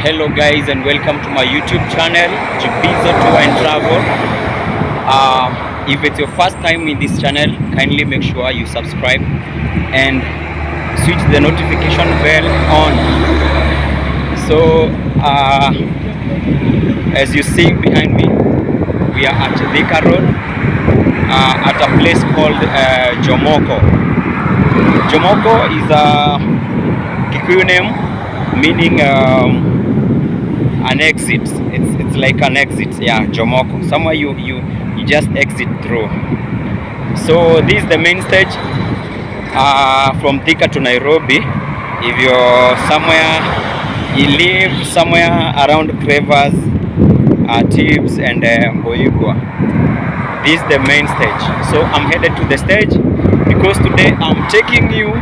Hello guys, and welcome to my YouTube channel, Jibizo Tour and Travel. If it's your first time in this channel, kindly make sure you subscribe and switch the notification bell on. So as you see behind me, we are at Thika Road at a place called Jomoko. Jomoko is a Kikuyu name meaning an exit. It's like an exit. Yeah, Jomoko, somewhere you just exit through. So this is the main stage from Thika to Nairobi. If you're somewhere, you live somewhere around Crevas, Tibbs and Boyugwa, this is the main stage. So I'm headed to the stage because today I'm taking you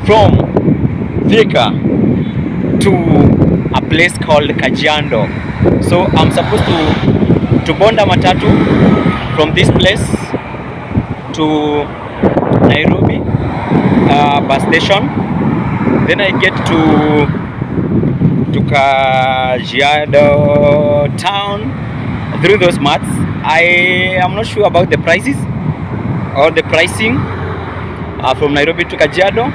from Thika to a place called Kajiado. So I'm supposed to bonda matatu from this place to Nairobi bus station. Then I get to Kajiado town through those mats. I am not sure about the prices or the pricing from Nairobi to Kajiado,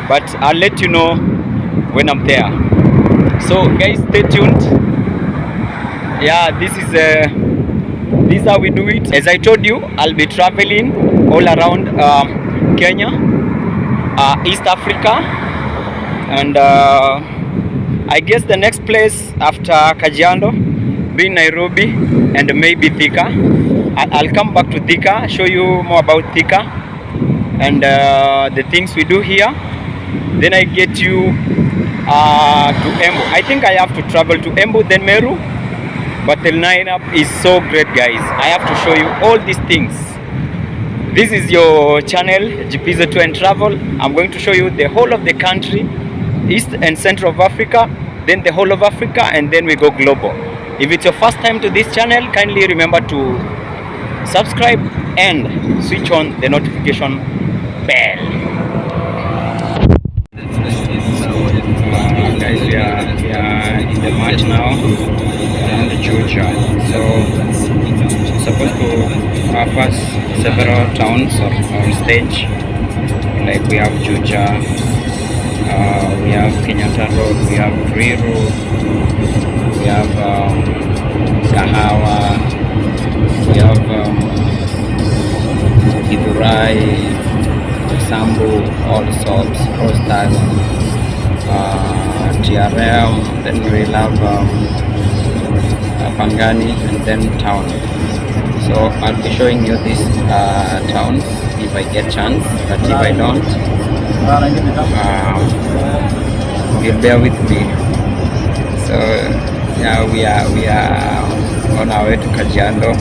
but I'll let you know when I'm there. So guys, stay tuned. Yeah, this is how we do it. As I told you, I'll be traveling all around Kenya, East Africa, and I guess the next place after Kajiado be Nairobi and maybe Thika. I'll come back to Thika, show you more about Thika and the things we do here. Then I get you to Embu. I think I have to travel to Embu, then Meru, but the lineup is so great, guys. I have to show you all these things. This is your channel, Jibizo Tour and Travel. I'm going to show you the whole of the country, East and Central of Africa, then the whole of Africa, and then we go global. If it's your first time to this channel, kindly remember to subscribe and switch on the notification bell. Guys, we are in the march now around Georgia. So supposed to pass several towns on stage. Like we have Georgia, we have Kenyatta Road, we have Free Road, we have Kahawa, we have Idurai, Sambu, all sorts, Rostas, TRM, then we'll have Pangani, and then town. So I'll be showing you these towns if I get chance, but if I don't, you'll bear with me. So yeah, we are on our way to Kajiado,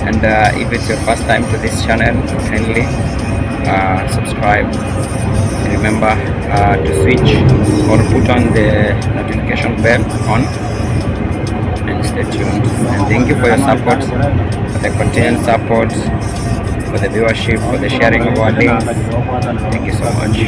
and if it's your first time to this channel, kindly subscribe. Remember to switch or put on the notification bell on, and stay tuned. And thank you for your support, for the continued support, for the viewership, for the sharing of our links. Thank you so much.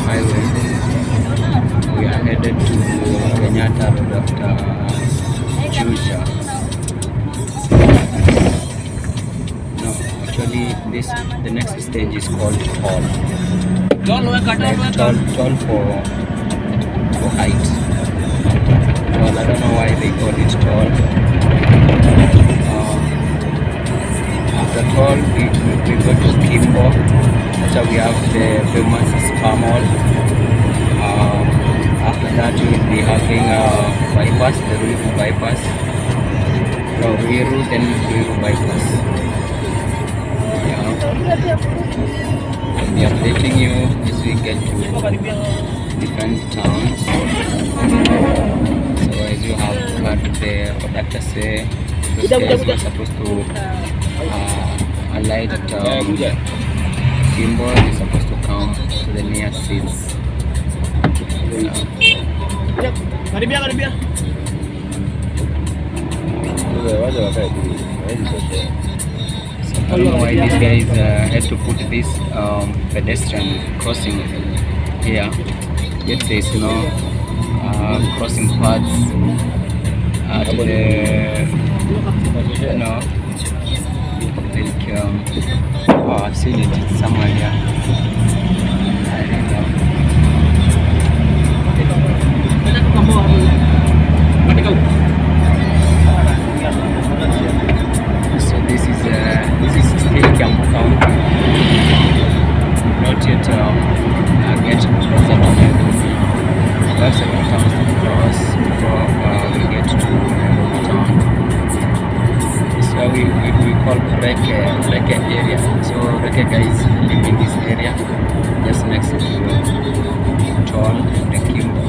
Highway. We are headed to Kenyatta Road after Juja. No, actually the next stage is called Toll. Toll for height. Toll, I don't know why they call it Toll. After Toll, we go to Kimbo. So we have the famous Spa Mall. After that we will be having bypass, the Ruiru bypass. No, Ruiru, then Ruiru bypass. Yeah. I'll be updating you as we get to different towns. So as you have heard the conductor say, those guys were supposed to alight at Kimbo is supposed to come to the near seats. I don't know why these guys had to put this pedestrian crossing here. Yet there's no crossing paths to the, like, oh, I've seen it somewhere here. I don't know. So this is still Kiambu County. Not yet get closer to Nairobi. We have several towns to cross before we get to Nairobi town. So we call Reke area. So Reke guys live in this area just next to town, the Kimbo.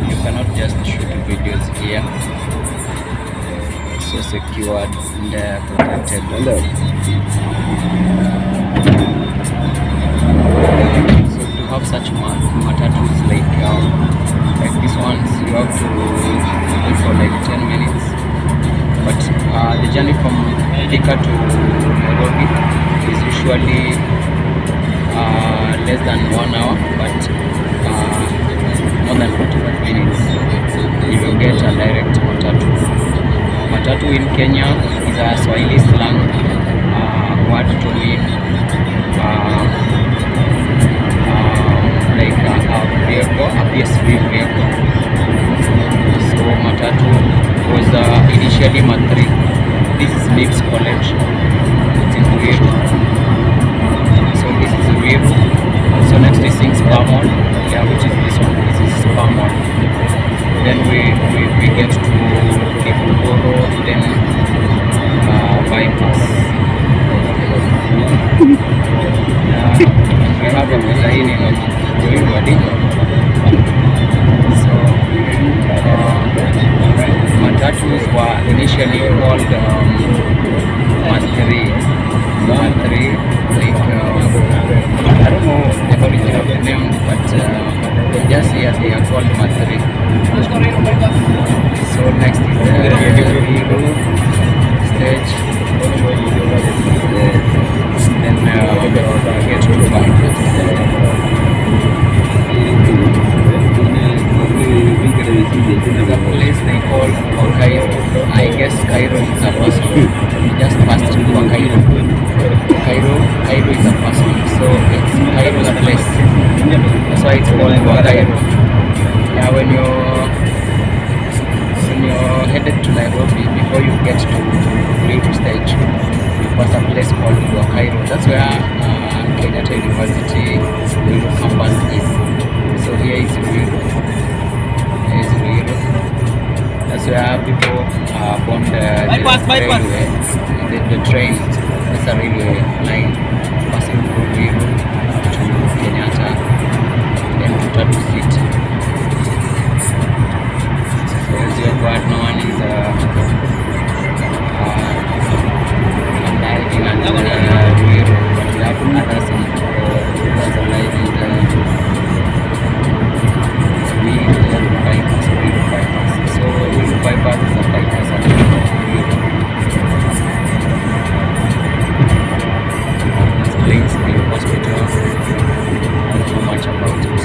You cannot just shoot videos here. So secured and protected. So to have such matatus like these ones, you have to wait for like 10 minutes. But the journey from Thika to Nairobi is usually less than 1 hour, but more than 45 minutes. You will get a direct matatu. Matatu in Kenya is a Swahili slang word to mean like a vehicle, a PSV vehicle. So matatu was initially Matri. This is Mix College. It's in Ruiru. So this is Ruiru. So next is Spamol, yeah, which is this one. This is Spamol. Then we get to Kibugoro, then bypass. We have a design in Ruiru. So matatus were initially called Matri, like I don't know the origin of the name, but just here they are called Matri. So next is the Ruiru stage. Then we get to bypass. The place they call Cairo. I guess Cairo is a person. Just passed through Cairo. Cairo is a person. So it's Cairo the place. That's why it's called Cairo. Yeah, when you're headed to Nairobi, before you get to Ruiru stage, you pass a place called Cairo. That's where Kenyatta University Ruiru campus is. So here is Ruiru. That's where people bond the railway, the train. It's a railway line passing through Ruiru to Kenyatta, then to Tatu City. So as you have heard, no one is diving at Ruiru, but we have others in others alive in the bypass. So Ruiru bypass is a bypass at Ruiru. This place, the hospital, I don't know much about it.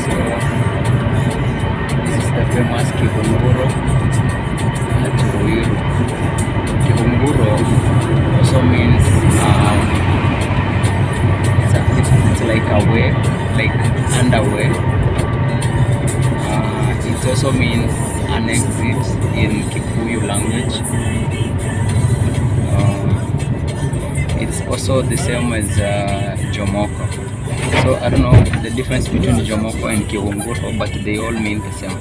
So this is the famous Kibunguro at Ruiru. Kibunguro also means it's like a way, like underway. It also means an exit in Kikuyu language. It's also the same as Jomoko. So I don't know the difference between Jomoko and Kiwunguro, but they all mean the same.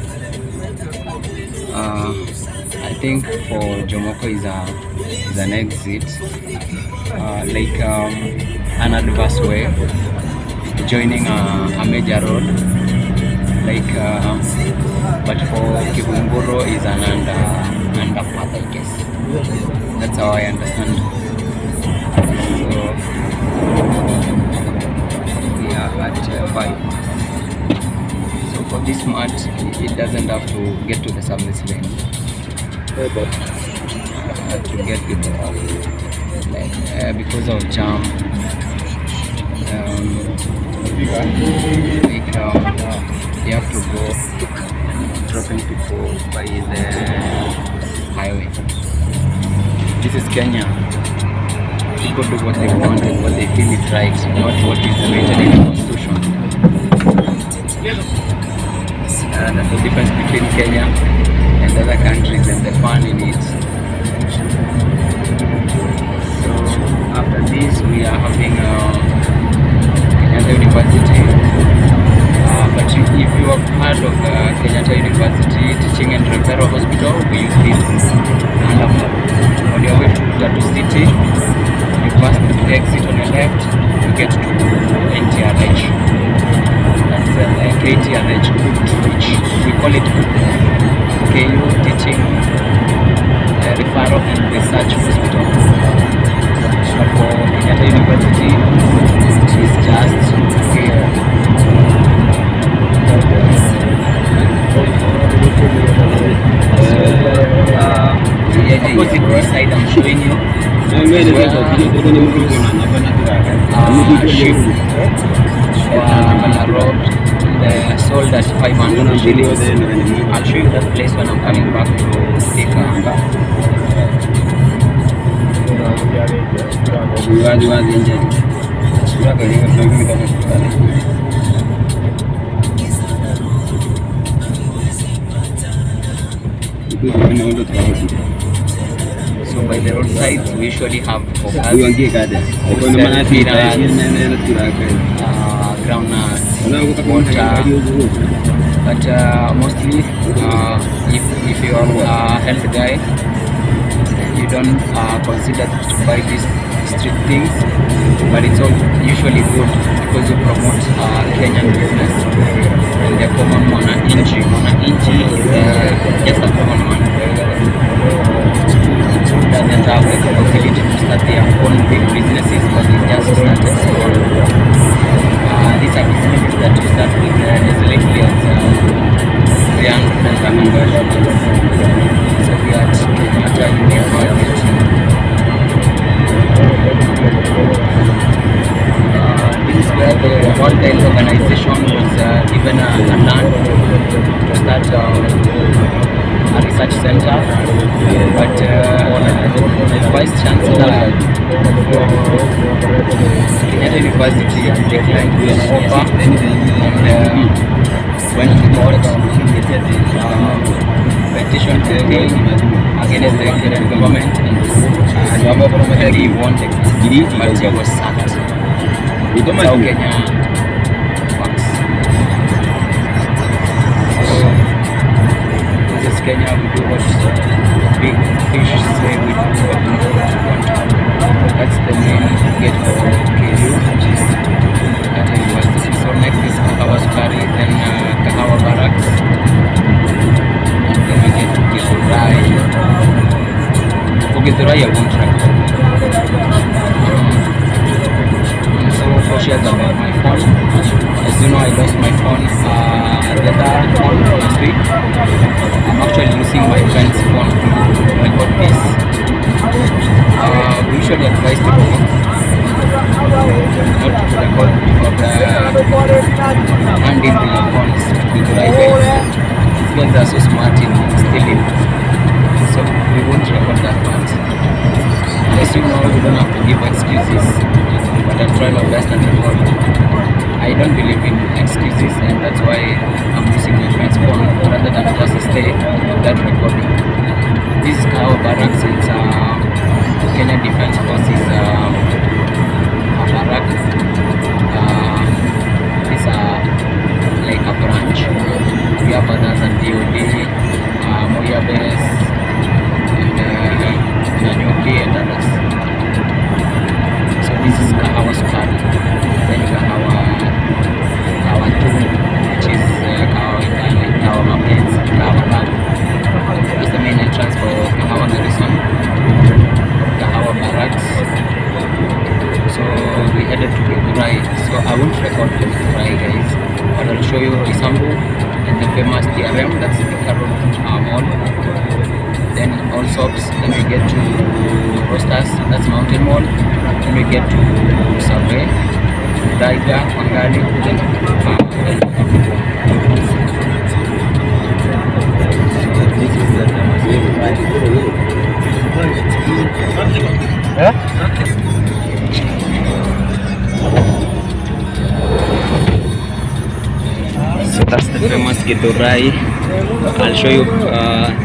I think for Jomoko is an exit, like an adverse way, joining a major road. Like, but for Kiwunguro is an underpath, I guess. That's how I understand. So yeah, at 5. smart, it doesn't have to get to the service lane to get it because of jam. You have to go dropping people by the highway. This is Kenya. People do what they want and what they feel is right, not what is written in the constitution. That's the difference between Kenya and other countries and the fun in it. So after this we are having Kenyatta University. But if you have heard of Kenyatta University Teaching and Referral Hospital, we use this roundabout. On your way to Tatu City, you pass the exit on your left, you get to NTRH. That's KTRH, which we call it KU Teaching Referral and Research Hospital. But for Kenyatta University, it is just here. Opposite this side I'm showing you sheep road sold at 500 shillings. I'll show you that place when I'm coming back to Thika. So by the roadside we usually have groundnuts, water, but mostly if you are a health guy, you don't consider to buy these street things, but it's all usually good because you promote Kenyan business. And the common mwananchi is just a common man. Doesn't have the capability to start their own big businesses, but they just started small. These are businesses that you start with as lately as 300 and Namanga. So we are at Kenyatta University. This is where the World Health Organization was given a land to start a research center, but the Vice Chancellor of Kenyatta University declined the offer, and when he got petition against the Kenyan government, and he won the case, but he was sacked. That's how Kenya works. So this is Kenya. We do what big fish say we do, but not what we want. That's the main gate for KU, which is at university. So next is Kahawa Sukari, then Kahawa Barracks, then we get to Githurai. For Githurai I won't record. So cautious about my phone. As you know, I lost my phone the other phone last week. I'm actually using my friend's phone to record this. We usually advise people not to record because handing their phones to the right guys. These guys are so smart in stealing, so we won't record that part. As you know, we don't have to give excuses, but I try my best and record. I don't believe in excuses, and that's why I'm using my friend's phone rather than just stay without recording. This is Kahawa Barracks. It's Kenya Defense Forces barrack. These are like a branch. We have others at DOD, Moya Base, and Nanyuki and others. So this is Kahawa Sukari. Then Kahawa 2, which is Kahawa Itali, Kahawa Mountains, Kahawa Lab. That's the main entrance for Kahawa Garrison, Kahawa Barracks. So we headed to Githurai. So I won't record Githurai, guys, but I'll show you Isambu and the famous TRM, that's the Thika Mall. Then all shops. Then we get to Roasters, that's Mountain Mall. Then we get to Survey, Thika, Mangali, then this is the so that's the famous Githurai. I'll show you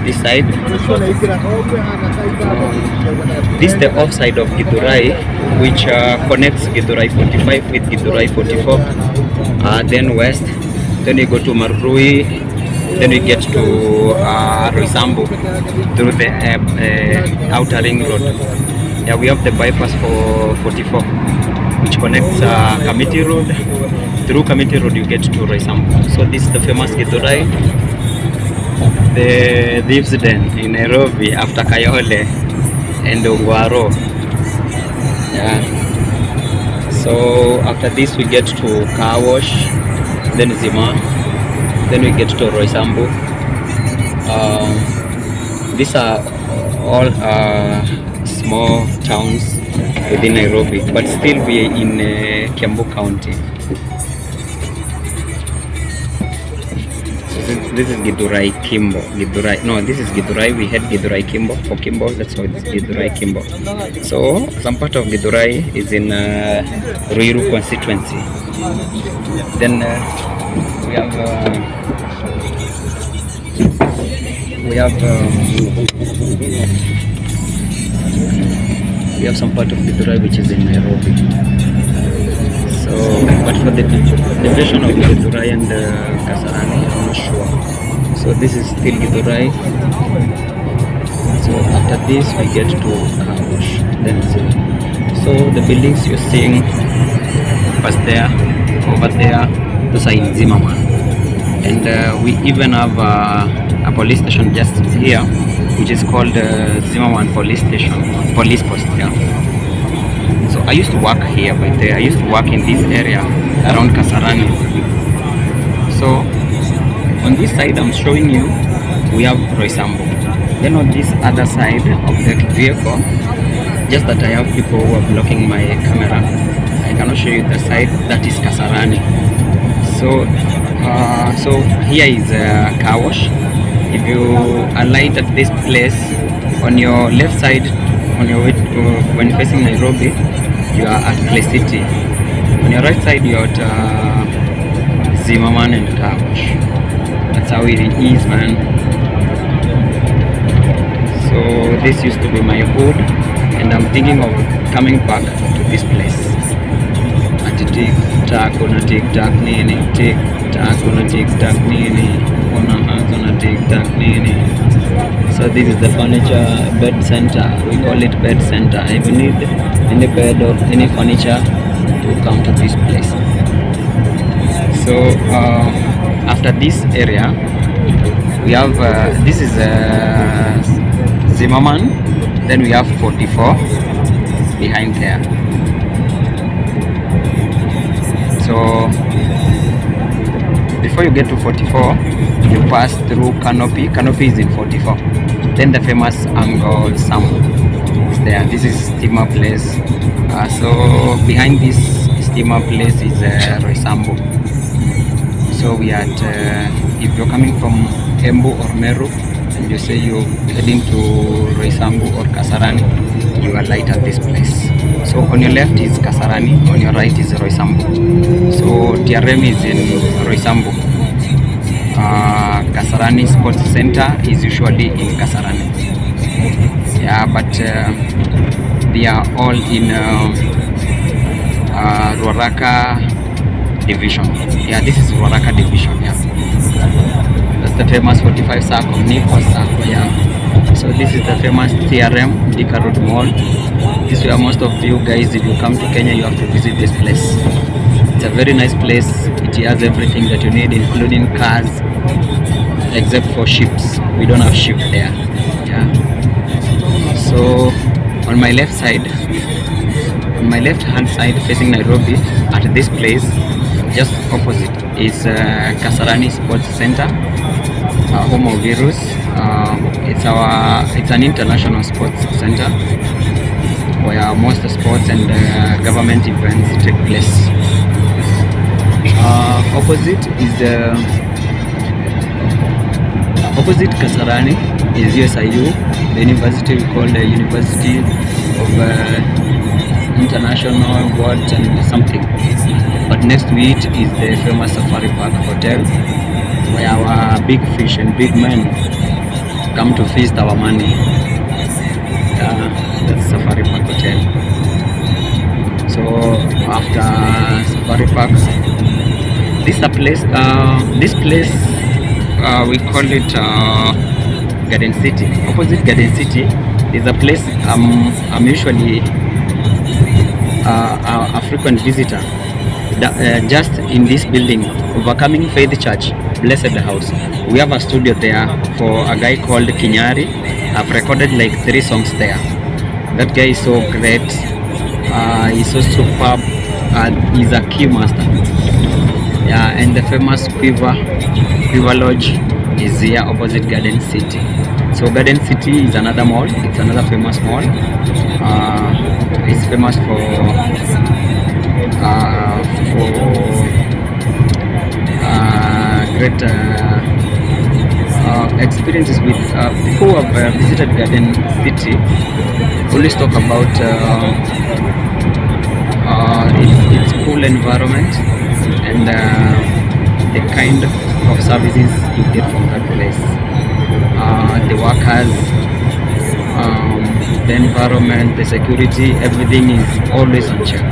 this side. This is the off side of Githurai, which connects Githurai 45 with Githurai 44. Then west, then you go to Marrui, then we get to Roysambu through the outer ring road. Yeah, we have the bypass for 44, which connects Kamiti Road. Through Kamiti Road you get to Roysambu. So this is the famous Githurai, the Thieves Den in Nairobi after Kayole and Ongwaro. Yeah. So after this we get to Car Wash, then Zima, then we get to Roysambu. These are all small towns within Nairobi, but still we are in Kiambu County. So this is Githurai Kimbo. This is Githurai. We had Githurai Kimbo for Kimbo. That's why it's Githurai Kimbo. So some part of Githurai is in Ruiru constituency. Then we have some part of Githurai which is in Nairobi. So, but for the division of Githurai and Kasarani, I'm not sure. So this is still Githurai. So after this we get to Kawash. Then so the buildings you're seeing past there, over there, those are in Zimmerman. And we even have a police station just here, which is called Zimmerman Police Station, police post. Yeah. So I used to work here, but I used to work in this area around Kasarani. So on this side I'm showing you, we have Roysambu. Then on this other side of the vehicle, just that I have people who are blocking my camera, I cannot show you the side, that is Kasarani. So so here is a car wash. If you alight at this place, on your left side, on your way when facing Nairobi, you are at Clay City. On your right side, you are at Zimmerman and car wash. That's how it is, man. So this used to be my hood, and I'm thinking of coming back to this place. Tik tak, una tik tak nini, tik tak, una tik tak nini, una una tik tak nini. So this is the furniture bed center. We call it bed center. If you need any bed or any furniture, to come to this place. So after this area, we have this is Zimmerman. Then we have 44 behind there. So before you get to 44, you pass through Canopy. Canopy is in 44. Then the famous Angle Sam is there. This is steamer place. So behind this steamer place is Roysambu. So we are at, if you're coming from Embu or Meru, and you say you're heading to Roysambu or Kasarani, you are light at this place. So on your left is Kasarani, on your right is Roysambu. So TRM is in Roysambu. Kasarani Sports Center is usually in Kasarani. Yeah, but they are all in Ruaraka division. Yeah, this is Ruaraka division. Yeah, that's the famous 45 circle, Nipo circle. Yeah. So this is the famous TRM, Thika Road Mall. This is where most of you guys, if you come to Kenya, you have to visit this place. It's a very nice place. It has everything that you need, including cars, except for ships. We don't have ship there. Yeah. So on my left side, on my left hand side facing Nairobi, at this place, just opposite is Kasarani Sports Center, home of Virus. It's an international sports center where most sports and government events take place. Opposite is opposite Kasarani is USIU, the university we call the University of International What and something. But next to it is the famous Safari Park Hotel, where our big fish and big men come to feast our money. That's Safari Park Hotel. So after Safari Park, this place we call it Garden City. Opposite Garden City is a place I'm usually a frequent visitor. Just in this building, Overcoming Faith Church, Blessed House, we have a studio there for a guy called Kinyari. I've recorded like 3 songs there. That guy is so great. He's so superb. He's a key master. Yeah, and the famous Quiver Lodge is here opposite Garden City. So Garden City is another mall. It's another famous mall. It's famous for great experiences with people who have visited Garden City. Always talk about its cool environment and the kind of services you get from that place. The workers, the environment, the security, everything is always on check.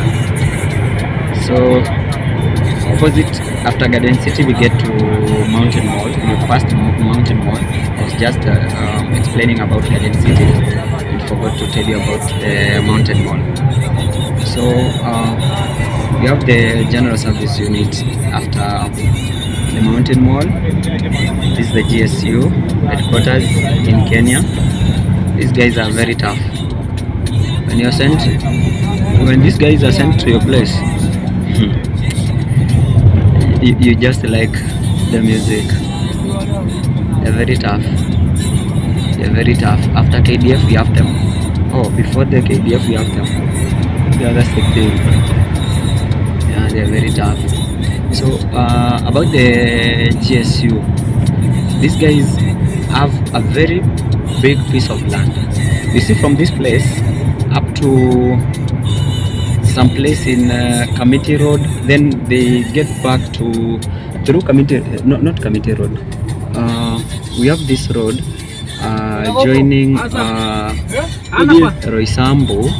So opposite, after Garden City, we get to Mountain Mall. We passed Mountain Mall. I was just explaining about Garden City and forgot to tell you about the Mountain Mall. So we have the general service unit after the Mountain Mall. This is the GSU headquarters in Kenya. These guys are very tough. When these guys are sent to your place, you just like the music. They're very tough. They're very tough. After KDF, we have them. Oh, before the KDF, we have them. Yeah, that's the thing. Yeah, they're very tough. So, about the GSU, these guys have a very big piece of land. You see, from this place up to some place in Committee Road, then they get back to through Committee, not Committee Road. We have this road joining Roysambu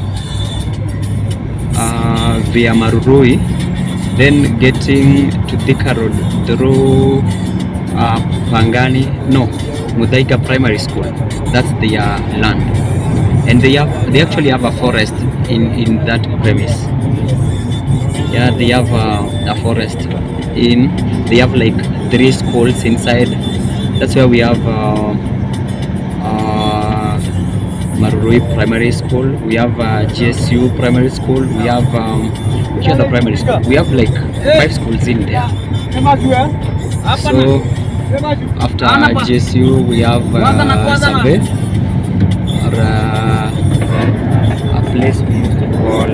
via Marurui, then getting to Thika Road through Thika Primary School. That's their land, and they actually have a forest in that premise. Yeah, they have a forest they have like 3 schools inside. That's where we have Marurui Primary School, we have GSU Primary School, we have which other primary school? We have like 5 schools in there. So after GSU we have Survey, or a place we used to call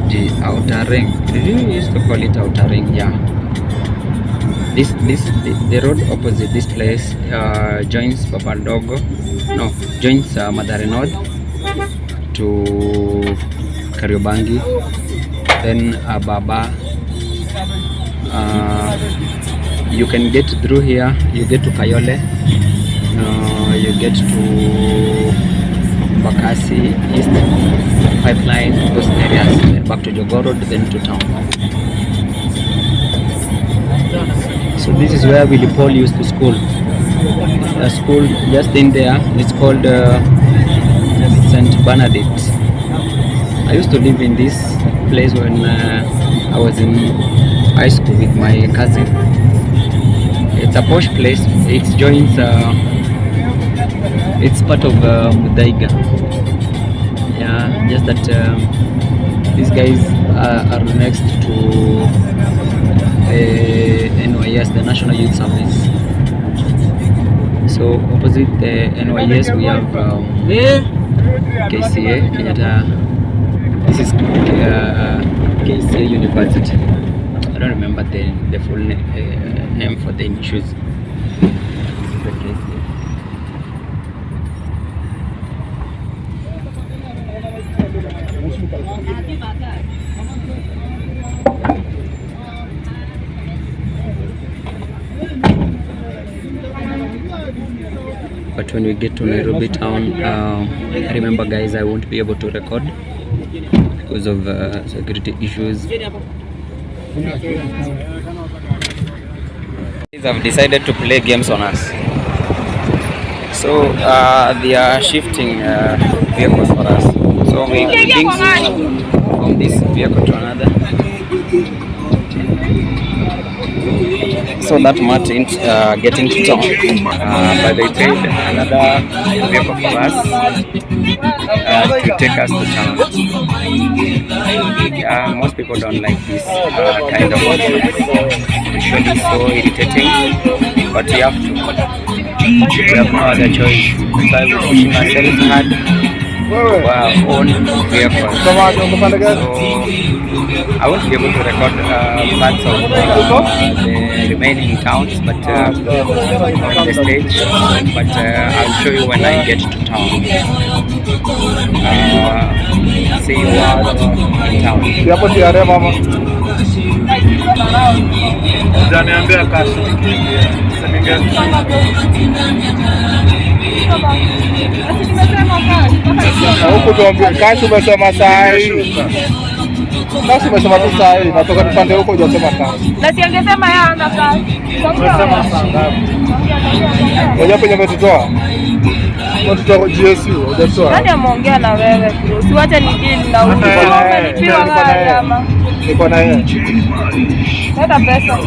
the Outer Ring. We used to call it Outer Ring, yeah. The road opposite this place joins joins Mathare North to Kariobangi, then Baba. You can get through here, you get to Kayole, you get to Bakasi East, Pipeline, those areas, then back to Jogoo Road, then to town. So this is where Willie Paul used to school. A school just in there, it's called St. Bernadette. I used to live in this place when I was in high school with my cousin. It's a posh place. It joins, it's part of Muthaiga. Yeah, just that these guys are next to NYS, the National Youth Service. So opposite the NYS we have KCA, Kenyatta. This is KCA University. I don't remember the full name for the issues. But when we get to Nairobi town, remember guys, I won't be able to record because of security issues. Have decided to play games on us, so they are shifting vehicles for us. So we think from this vehicle to another, so that Martin getting to town. But they paid another vehicle for us to take us to town. Most people don't like this kind of options. Usually so irritating, but we have to. We have no other choice. So we're pushing ourselves hard to our own vehicles. So I won't be able to record parts of the remaining towns, but on the stage. But I'll show you when I get to town. See you all in town. Huku tuambie kashi umesema saa hii. Kashi umesema tu saa hii, natoka nipande huko hujasema kashi. Na si angesema yeye ana kashi. Umesema saa ngapi? Ngoja penye umetutoa. Umetutoa GSU, hujatoa. Nani ameongea na wewe? Usiwache nijini na umenipiwa haya ama. Niko na yeye. Leta pesa.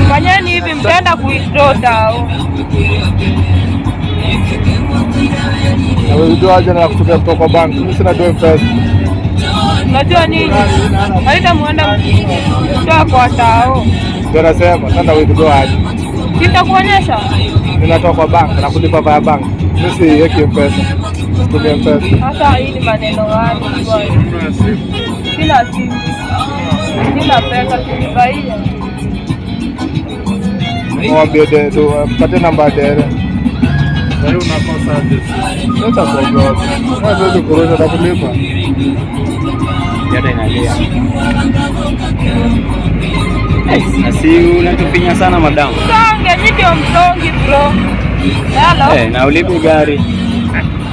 Fanyeni hivi, mtaenda kuwithdraw dao. Na wewe ndio aje na kutoka kutoka bank. Mimi sina doa pesa. Unajua nini? Haita muenda kutoa kwa dao. Ndio nasema, sasa withdraw aje. Sitakuonyesha. Ninatoka kwa bank na kulipa via bank. Mimi si yeki pesa. Situmie pesa. Sasa hii ni maneno gani bwana? Sina simu. Sina pesa tulibaia. Mwambie ndio mpate namba ya dere. Wewe unakosa aje? Sasa problem. Wewe kurudi na kulipa. Yata inalia. Asi unatupinya sana madamu. Songe ndio msongi bro. Hello. Na ulipe gari.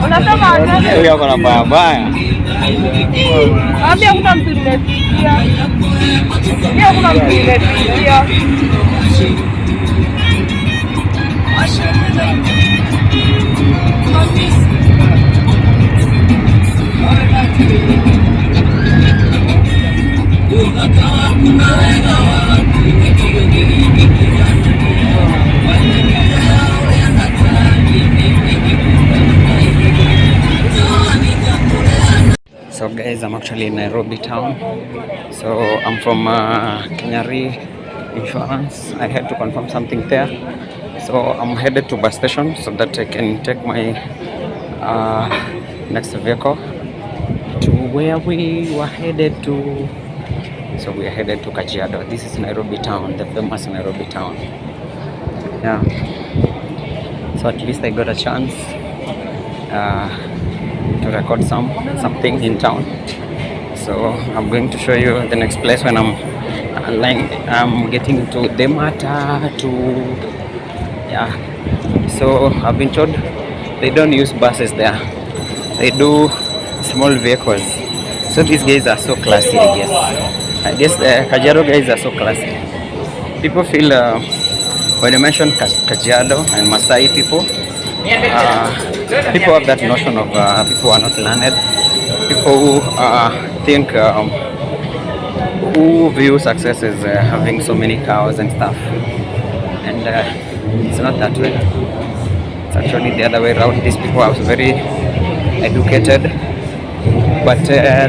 Unasema aje? Wewe uko na baya baya. Ambia kuna mtu nimefikia. Pia kuna mtu nimefikia. So guys, I'm actually in Nairobi town. So I'm from Kenyari Insurance. I had to confirm something there. So I'm headed to bus station so that I can take my next vehicle to where we were headed to. So we are headed to Kajiado. This is Nairobi town, the famous Nairobi town. Yeah. So at least I got a chance to record something in town. So I'm going to show you the next place when I'm getting to the matter to. Yeah. So I've been told they don't use buses there. They do small vehicles. So these guys are so classy, I guess. I guess the Kajiado guys are so classy. People feel when you mention Kajiado and Masai people, people have that notion of people who are not learned, people who think who view success as having so many cows and stuff, and it's not that way. It's actually the other way around. These people are very educated, but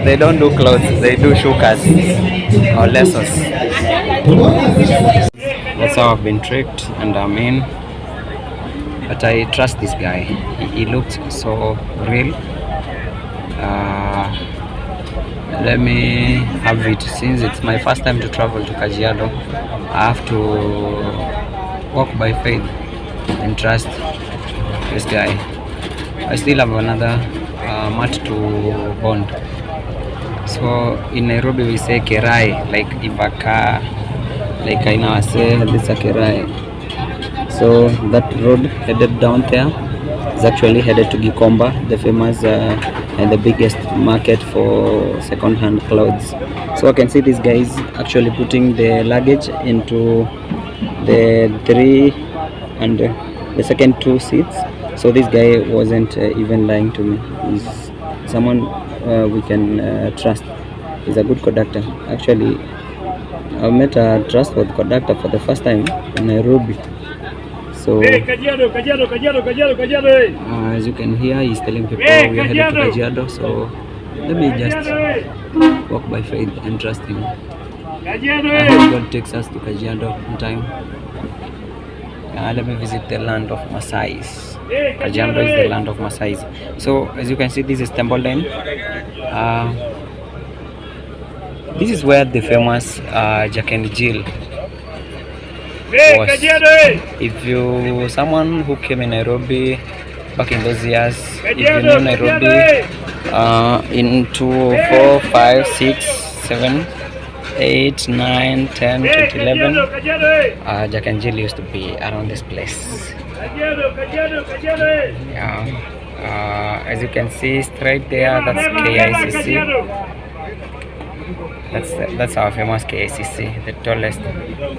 they don't do clothes, they do shukas or lessons. That's how I've been tricked, and I mean, but I trust this guy. He looked so real. Let me have it. Since it's my first time to travel to Kajiado, I have to walk by faith and trust this guy. I still have another mat to bond. So in Nairobi we say kerai, like if a car, like I now say this is a kerai. So that road headed down there is actually headed to Gikomba, the famous and the biggest market for second-hand clothes. So I can see these guys actually putting the luggage into the 3 and the second 2 seats. So this guy wasn't even lying to me. He's someone we can trust. He's a good conductor. Actually, I met a trustworthy conductor for the first time in Nairobi. So as you can hear, he's telling people we are headed to Kajiado. So let me just walk by faith and trust him. I hope God takes us to Kajiado in time. Let me visit the land of Masais. Kajiado is the land of Masais. So as you can see, this is Temple Lane. This is where the famous Jack and Jill was. If you someone who came in Nairobi back in those years, if you know Nairobi in 2, 4, 5, 6, 7, 8, 9, 10, 11, Jack and Jill used to be around this place. Yeah. As you can see straight there, that's KICC. That's our famous KICC, the tallest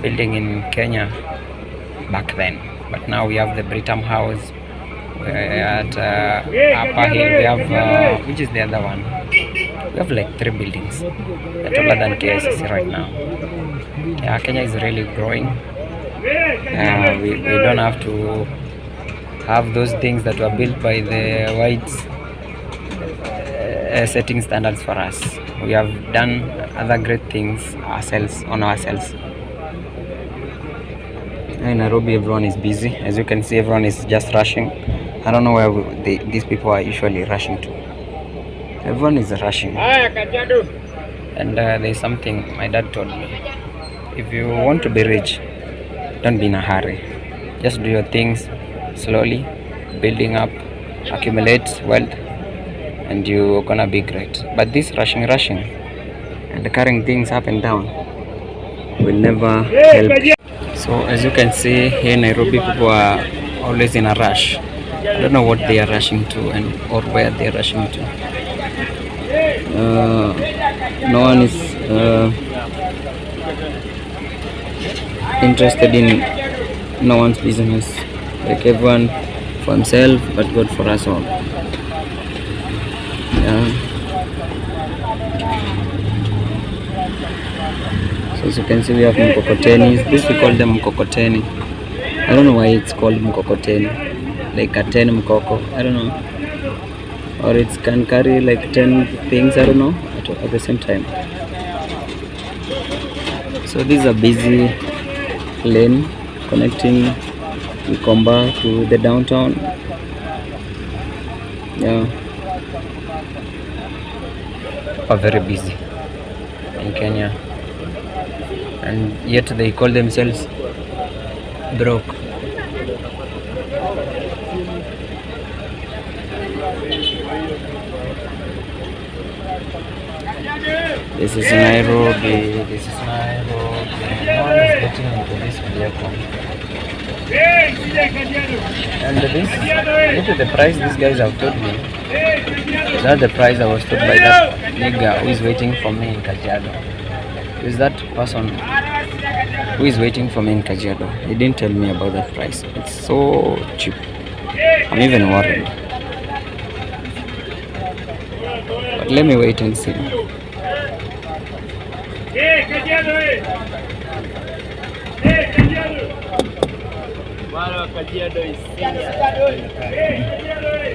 building in Kenya back then. But now we have the Britam House. We're at Upper Hill. We have which is the other one? We have like 3 buildings that are taller than KICC right now. Yeah, Kenya is really growing. We don't have to have those things that were built by the whites setting standards for us. We have done other great things ourselves. In Nairobi, everyone is busy. As you can see, everyone is just rushing. I don't know where these people are usually rushing to. Everyone is rushing. And there's something my dad told me. If you want to be rich, don't be in a hurry. Just do your things slowly, building up, accumulate wealth, and you're gonna be great. But this rushing and carrying things up and down will never help. So as you can see here in Nairobi, people are always in a rush. I don't know what they are rushing to or where they are rushing to. No one is interested in no one's business. Like everyone for himself, but God for us all. Yeah. So as you can see, we have mkokotenis. This we call them mkokoteni. I don't know why it's called mkokoteni. Like a 10 mkoko. I don't know. Or it can carry like 10 things. I don't know. At the same time. So this is a busy lane connecting Gikomba to the downtown. Yeah. Are very busy in Kenya, and yet they call themselves broke. This is Nairobi. No one is getting into this vehicle. And this, look at the price these guys have told me. That's the price I was told by that nigga who is waiting for me in Kajiado. Is that person who is waiting for me in Kajiado? He didn't tell me about that price. It's so cheap. I'm even worried. But let me wait and see.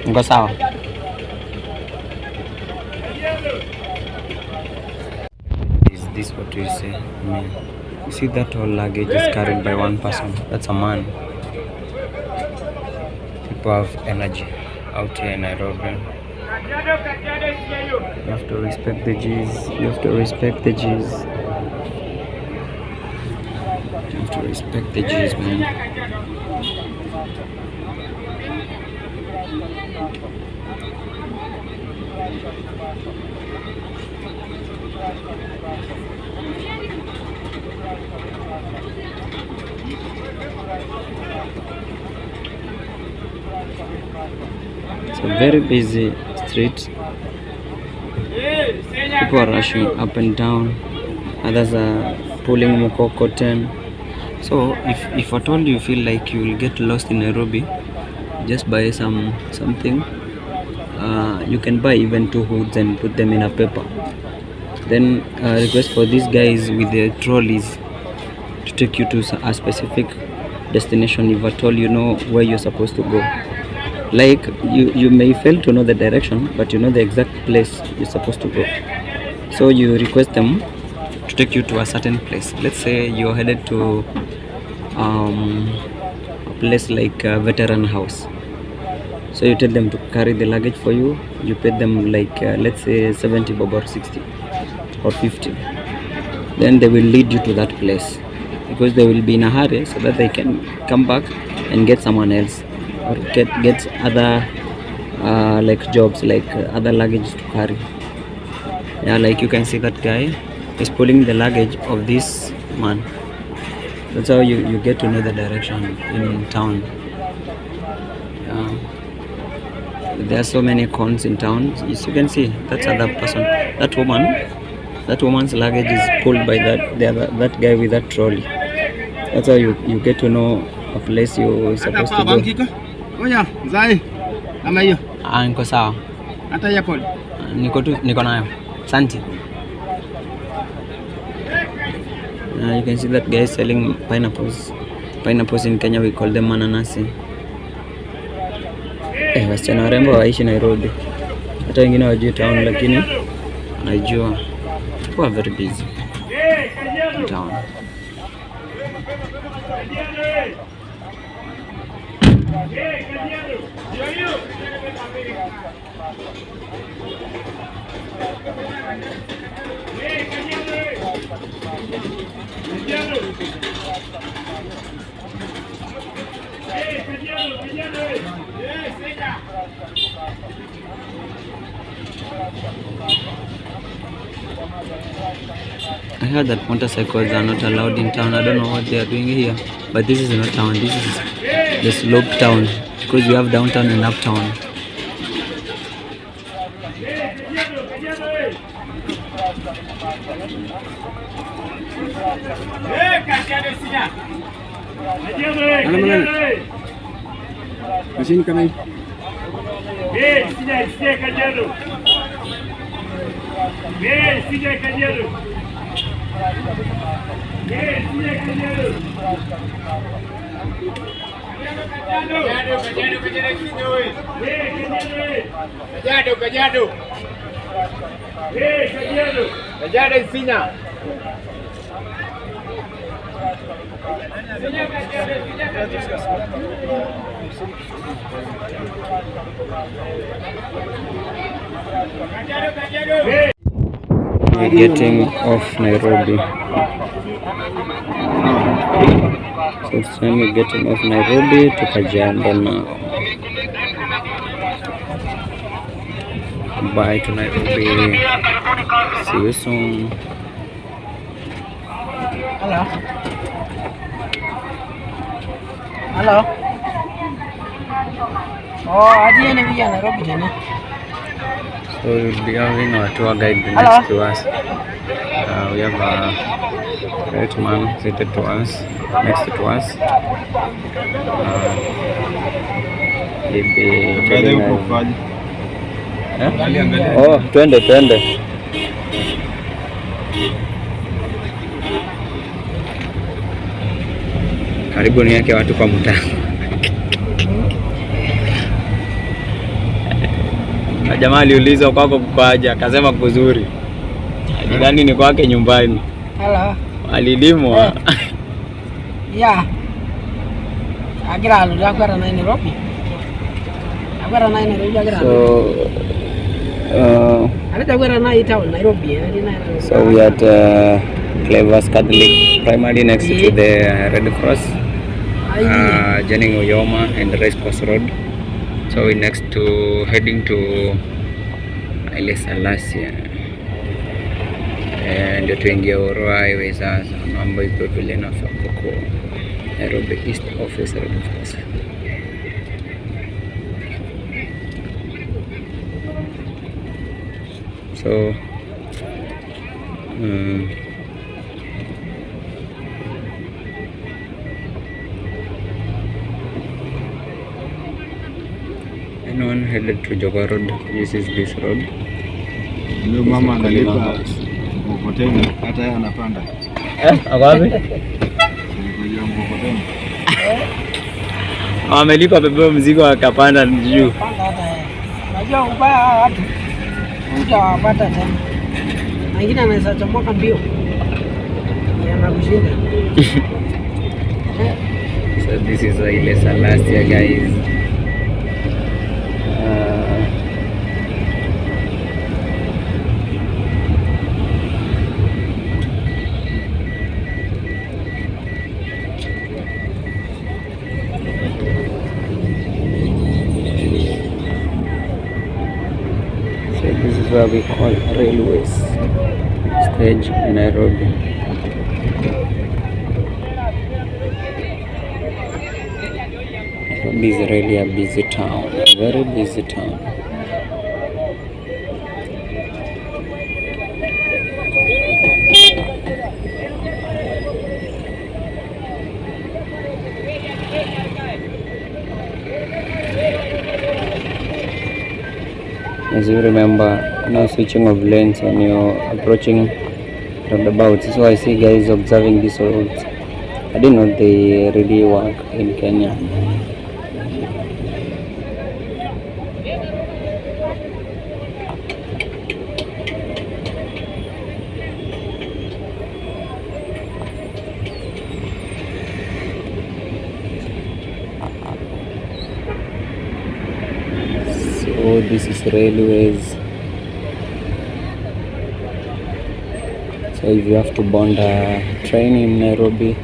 Mko sawa? Is this what you say? Man, you see that whole luggage is carried by one person. That's a man. People have energy out here in Nairobi. You have to respect the G's. You have to respect the G's. You have to respect the G's, man. It's a very busy street. People are rushing up and down. Others are pulling mukokoteni. So if at all you feel like you will get lost in Nairobi, just buy something. You can buy even 2 hoods and put them in a paper. Then request for these guys with the trolleys to take you to a specific destination if at all you know where you're supposed to go. Like you may fail to know the direction, but you know the exact place you're supposed to go. So you request them to take you to a certain place. Let's say you're headed to a place like a veteran house. So you tell them to carry the luggage for you. You pay them like let's say 70 bob or 60 or 50. Then they will lead you to that place, because they will be in a hurry so that they can come back and get someone else, or get other like jobs, like other luggage to carry. Yeah, like you can see that guy is pulling the luggage of this man. That's how you get to know the direction in town. There are so many cons in town. As you can see, that's other person. That woman's luggage is pulled by that guy with that trolley. That's how you get to know a place you're supposed to go. Niko sawa. Hata ya pole. Niko nayo. Asante. You can see that guy is selling pineapples. Pineapples in Kenya we call them mananasi. Wasichana warembo waishi Nairobi. Hata wengine wajui town, lakini wanajua. People are very busy in town. I heard that motorcycles are not allowed in town. I don't know what they are doing here, but this is not town. This is the slope town, because we have downtown and uptown. Machine coming. Kajado isinya. We're getting off Nairobi. So it's time we're getting off Nairobi to Kajiado now. Bye to Nairobi. See you soon. Hello. Hello. Oh, aje ni via Nairobi tena. So we'll be having our tour guide next to us. We have a great man seated to us, next to us. He'll be telling us. Oh, twende. Karibuni yake watu kwa mtaa. Na jamaa aliulizwa kwako kukaja, akasema kuzuri. Alidhani ni kwake nyumbani. Hello. Alilimwa. Yeah. Agira alu akwara na Nairobi. Akwara na Nairobi agira. So Akwara na town Nairobi. So we are at Clever's Catholic Primary next to the Red Cross. Joining Oyoma and the Race Course Road. So we're next to heading to Haile Selassie. Ndio tuingia Oro Highway sasa, mambo iko vile nafaa kuko Nairobi East Office Red Cross. So anyone headed to Joka Road uses this road. Ndio mama analipa mkokoteni hata yeye anapanda. Ako wapi? Ndio mkokoteni. Amelipa bebe mzigo akapanda juu. Unajua ubaya watu hutawapata tena. Wengine anaweza chomoka mbio. Yanakushinda. So this is Haile Selassie guys. This is where we call railways stage in Nairobi. Nairobi is really a busy town, a very busy town. As you remember, no switching of lanes when you're approaching roundabouts. So I see guys observing these roads. I didn't know they really work in Kenya. So this is railways. So if you have to bond a train in Nairobi,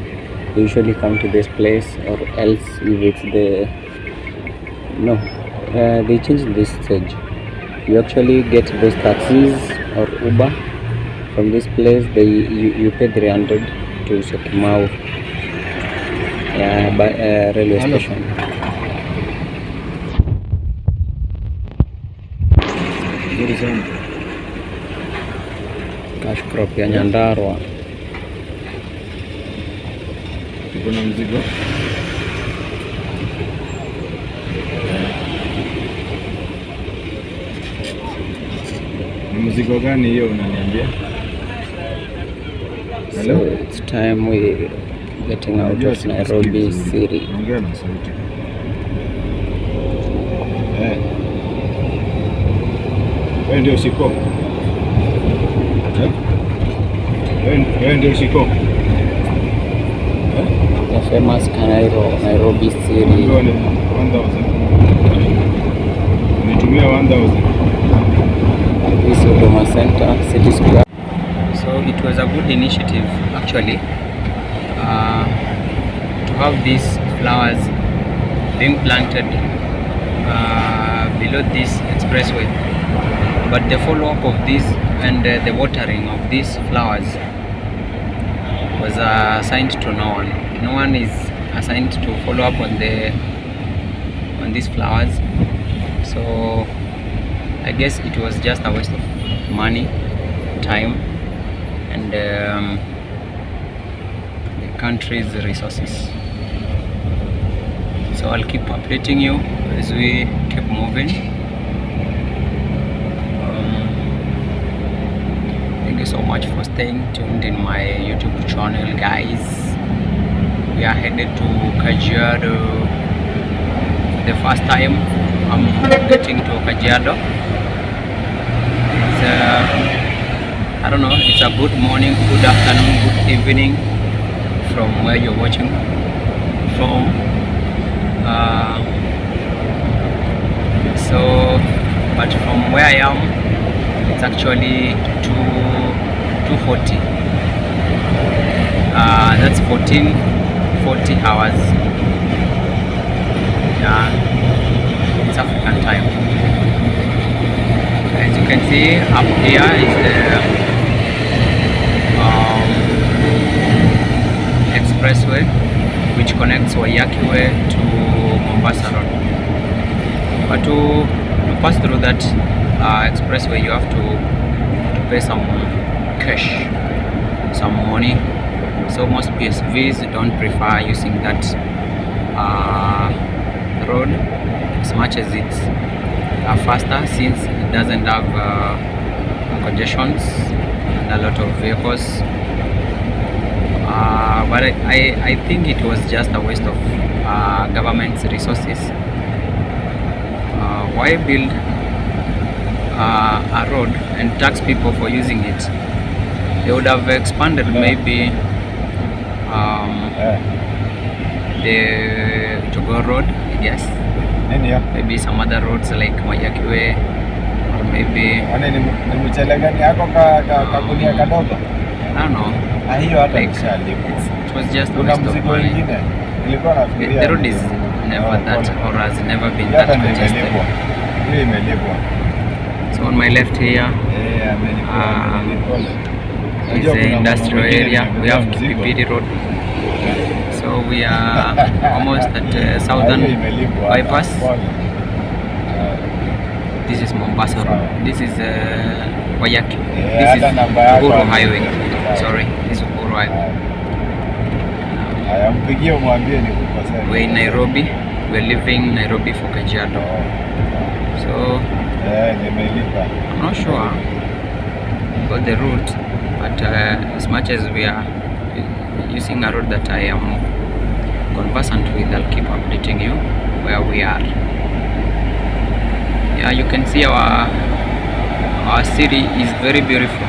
you usually come to this place, or else if it's the they changed this stage. You actually get those taxis or Uber from this place. You pay 300 to Syokimau by railway station. Cash crop ya Nyandarua. Tuko na mzigo. Ni mzigo gani hiyo unaniambia? So it's time we getting out of Nairobi city. Ongea na sauti. Wewe ndio siko. Wewe ndio siko. The famous Nairobi city. 1000. Nitumia 1000. This is Huduma Center, City Square. So it was a good initiative actually to have these flowers being planted below this expressway. But the follow-up of this and the watering of these flowers was assigned to no one. No one is assigned to follow up on these flowers. So I guess it was just a waste of money, time, and the country's resources. So I'll keep updating you as we keep moving. Thank you so much for staying tuned in my YouTube channel, guys. We are headed to Kajiado. The first time I'm getting to Kajiado. it's a good morning, good afternoon, good evening from where you're watching from. But from where I am, it's actually 2:40. That's 14:40 hours. Yeah, it's African time. As you can see, up here is the expressway which connects Waiyaki Way to Mombasa Road. But to pass through that expressway, you have to pay some cash, some money. So most PSVs don't prefer using that road as much as it's faster, since it doesn't have congestions and a lot of vehicles. But I think it was just a waste of government's resources. Why build a road and tax people for using it? They would have expanded maybe the Jogoo Road, I guess. Maybe some other roads like Waiyaki Way, or maybe I don't know. Like, it was just a waste of money. The road is never that, or has never been that congested. So on my left here is the industrial area. We have Kipipiri Road. So we are almost at Southern Bypass. This is Mombasa Road. This is Waiyaki. This is Uhuru Highway. Sorry, this is Uhuru Highway. We're in Nairobi. We're leaving Nairobi for Kajiado. So I'm not sure about the route, but as much as we are using a road that I am conversant with, I'll keep updating you where we are. Yeah, you can see our city is very beautiful.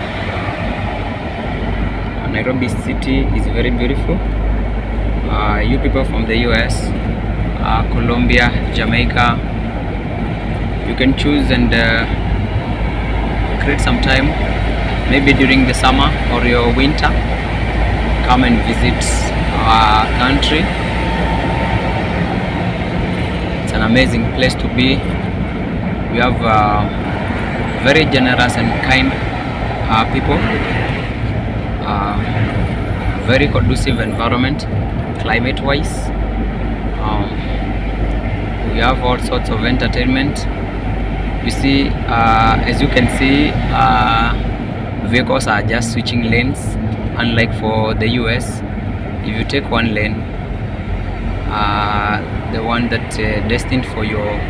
Nairobi city is very beautiful. You people from the US, Colombia, Jamaica, you can choose and create some time, maybe during the summer or your winter. Come and visit our country. It's an amazing place to be. We have very generous and kind people, very conducive environment climate wise. We have all sorts of entertainment. You see, as you can see, vehicles are just switching lanes. Unlike for the US, if you take one lane, the one that destined for your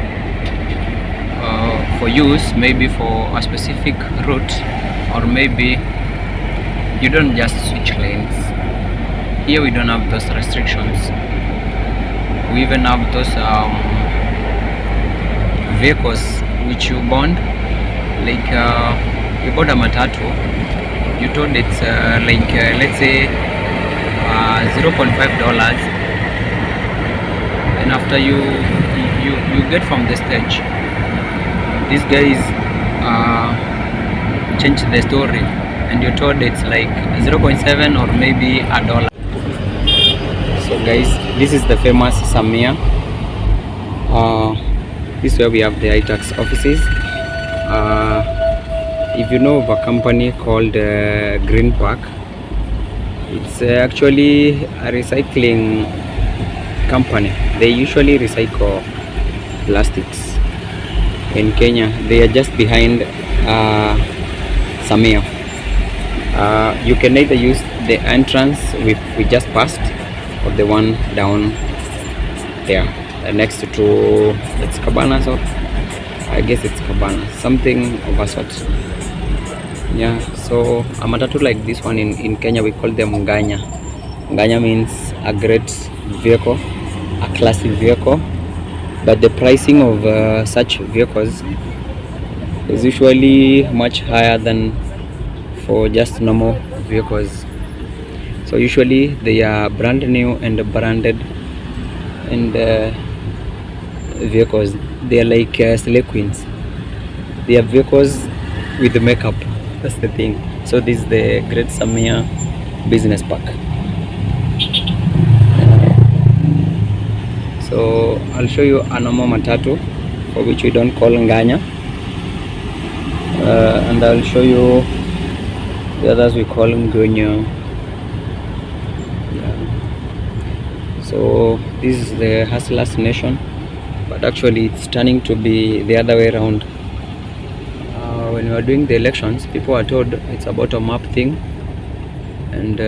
for use, maybe for a specific route, or maybe you don't just switch lanes. Here we don't have those restrictions. We even have those vehicles which you bond, like you bought a matatu. You told it's let's say $0.5, and after you get from the stage, these guys change the story, and you told it's like 0.7 or maybe $1. So guys, this is the famous Samia. This is where we have the iTax offices. If you know of a company called Green Park, it's actually a recycling company. They usually recycle plastics in Kenya. They are just behind Samia. You can either use the entrance we just passed, or the one down there next to, that's Cabanas, or I guess it's Cabana, something of a sort. Yeah, so a matatu like this one in Kenya, we call them Nganya. Nganya means a great vehicle, a classic vehicle, but the pricing of such vehicles is usually much higher than for just normal vehicles. So usually they are brand new and branded and vehicles. They are like slay queens. They are vehicles with the makeup. That's the thing. So this is the Great Samia Business Park. So I'll show you a normal matatu, for which we don't call nganya, and I'll show you the others we call ngonyo. Yeah. So this is the Hustlers Nation, but actually it's turning to be the other way around. When we were doing the elections, people were told it's a bottom-up thing, and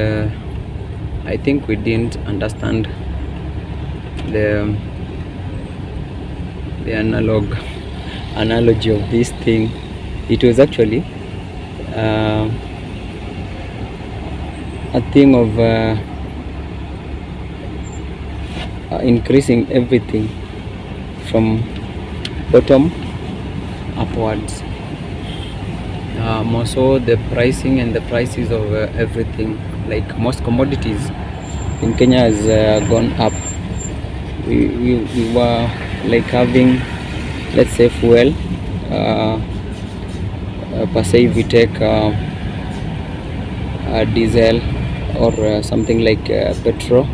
I think we didn't understand the analogy of this thing. It was actually a thing of increasing everything from bottom upwards. More so the pricing and the prices of everything, like most commodities in Kenya has gone up. We were like having, let's say, fuel per se. If we take diesel or something like petrol,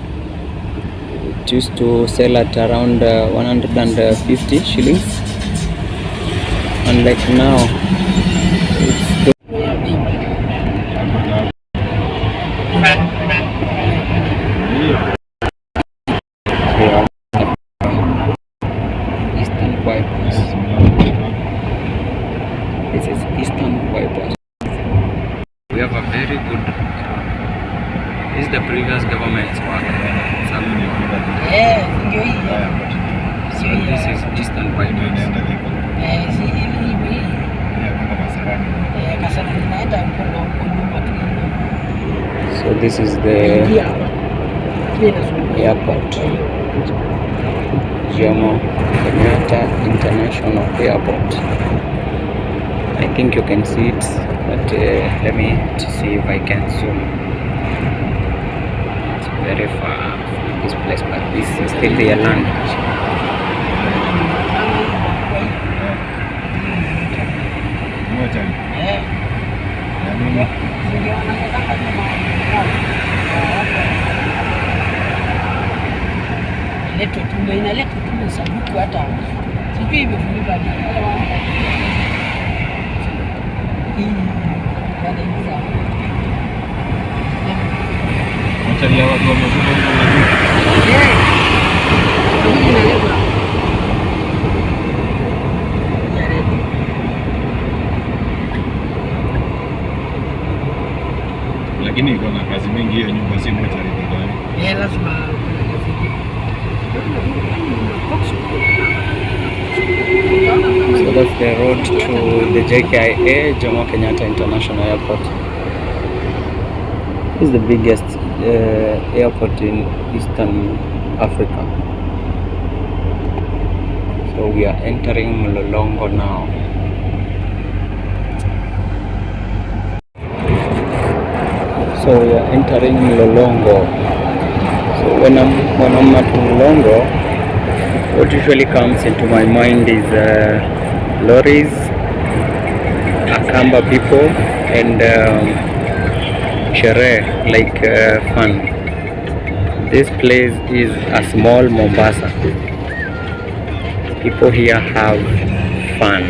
it used to sell at around 150 shillings, and like now it's Eastern bypass. This is Eastern bypass. We have a very good. This is the previous government's work. So this is Eastern bypass. So this is the airport, Jomo Kenyatta International Airport. I think you can see it, but let me see if I can zoom. It's very far from this place, but this is still their land. Inaletwa tu sanduku, hata sijui imefunika lakini iko na kazi mingi hiyo nyumba, si moja ni lazima. So that's the road to the JKIA, Jomo Kenyatta International Airport. This is the biggest airport in Eastern Africa. So we are entering Mlolongo now. So we are entering Mlolongo. So when I'm at Mlolongo, what usually comes into my mind is lorries, Akamba people, and sherehe, like fun. This place is a small Mombasa. People here have fun.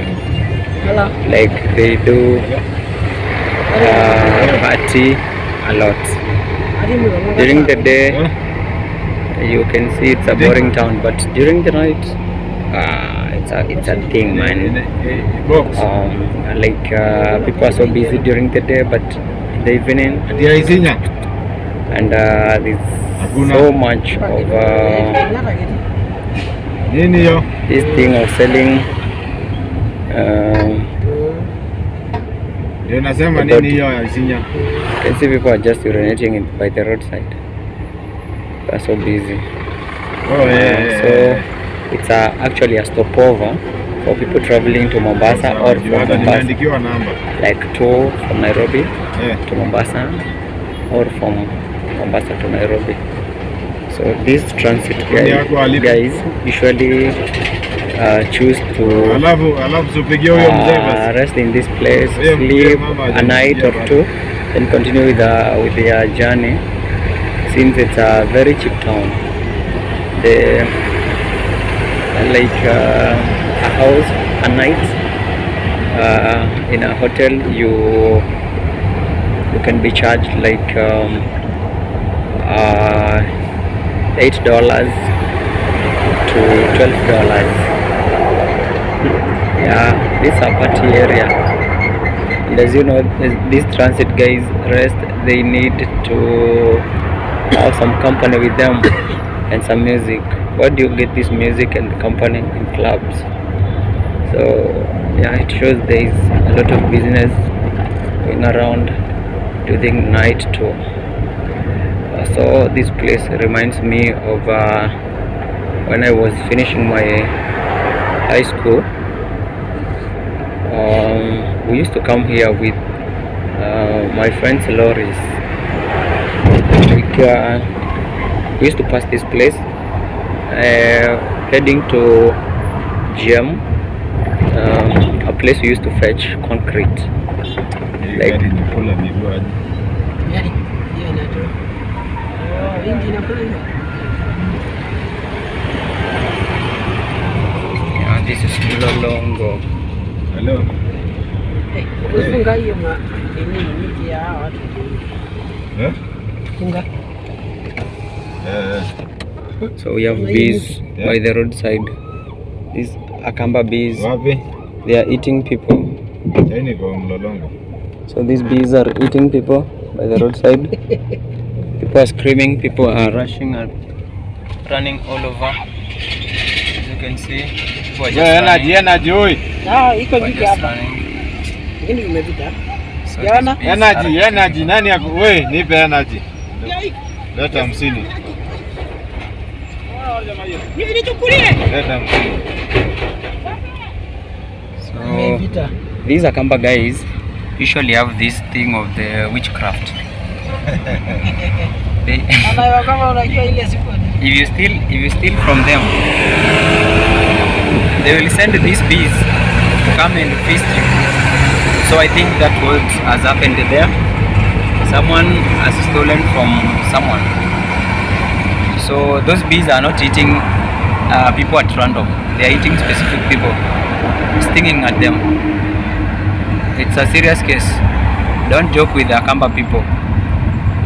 Like they do party a lot. During the day, you can see it's a boring town, but during the night, it's a thing, man. Like people are so busy during the day, but in the evening, and there's so much of this thing of selling. You can see people are just urinating by the roadside. They are so busy. So it's actually a stopover for people traveling to Mombasa or from Mombasa, like 2 from Nairobi to Mombasa or from Mombasa to Nairobi. So these transit guys usually choose to rest in this place, sleep a night or 2, and continue with their journey, since it's a very cheap town. The like a house a night in a hotel, you can be charged like $8 to $12. Yeah, this is a party area. And as you know, these transit guys rest, they need to have some company with them and some music. Where do you get this music and company? In clubs. So yeah, it shows there is a lot of business going around during night too. So this place reminds me of when I was finishing my high school. We used to come here with my friends' lorries. We used to pass this place heading to GM, a place we used to fetch concrete. Like yeah, this is Namanga. Hello. So we have bees by the roadside. These Akamba bees. They are eating people. So these bees are eating people by the roadside. People are screaming, people are rushing and running all over. As you can see, people are just running. So Energy, nani yako? We, nipe energy. Leta 50. Leta 50. So these Akamba guys usually have this thing of the witchcraft. If you steal from them, they will send these bees to come and feast you. So I think that what has happened there. Someone has stolen from someone. So those bees are not eating people at random. They are eating specific people, stinging at them. It's a serious case. Don't joke with the Akamba people.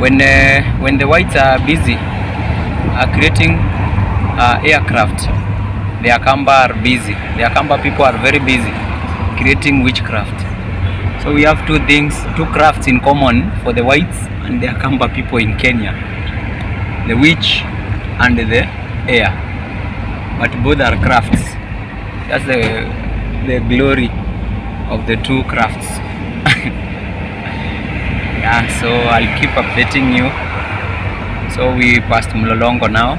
When the whites are busy creating aircraft, the Akamba are busy. The Akamba people are very busy creating witchcraft. So we have two crafts in common for the whites and the Akamba people in Kenya: the witch and the air. But both are crafts. That's the glory of the two crafts. Yeah, so I'll keep updating you. So we passed Mlolongo now.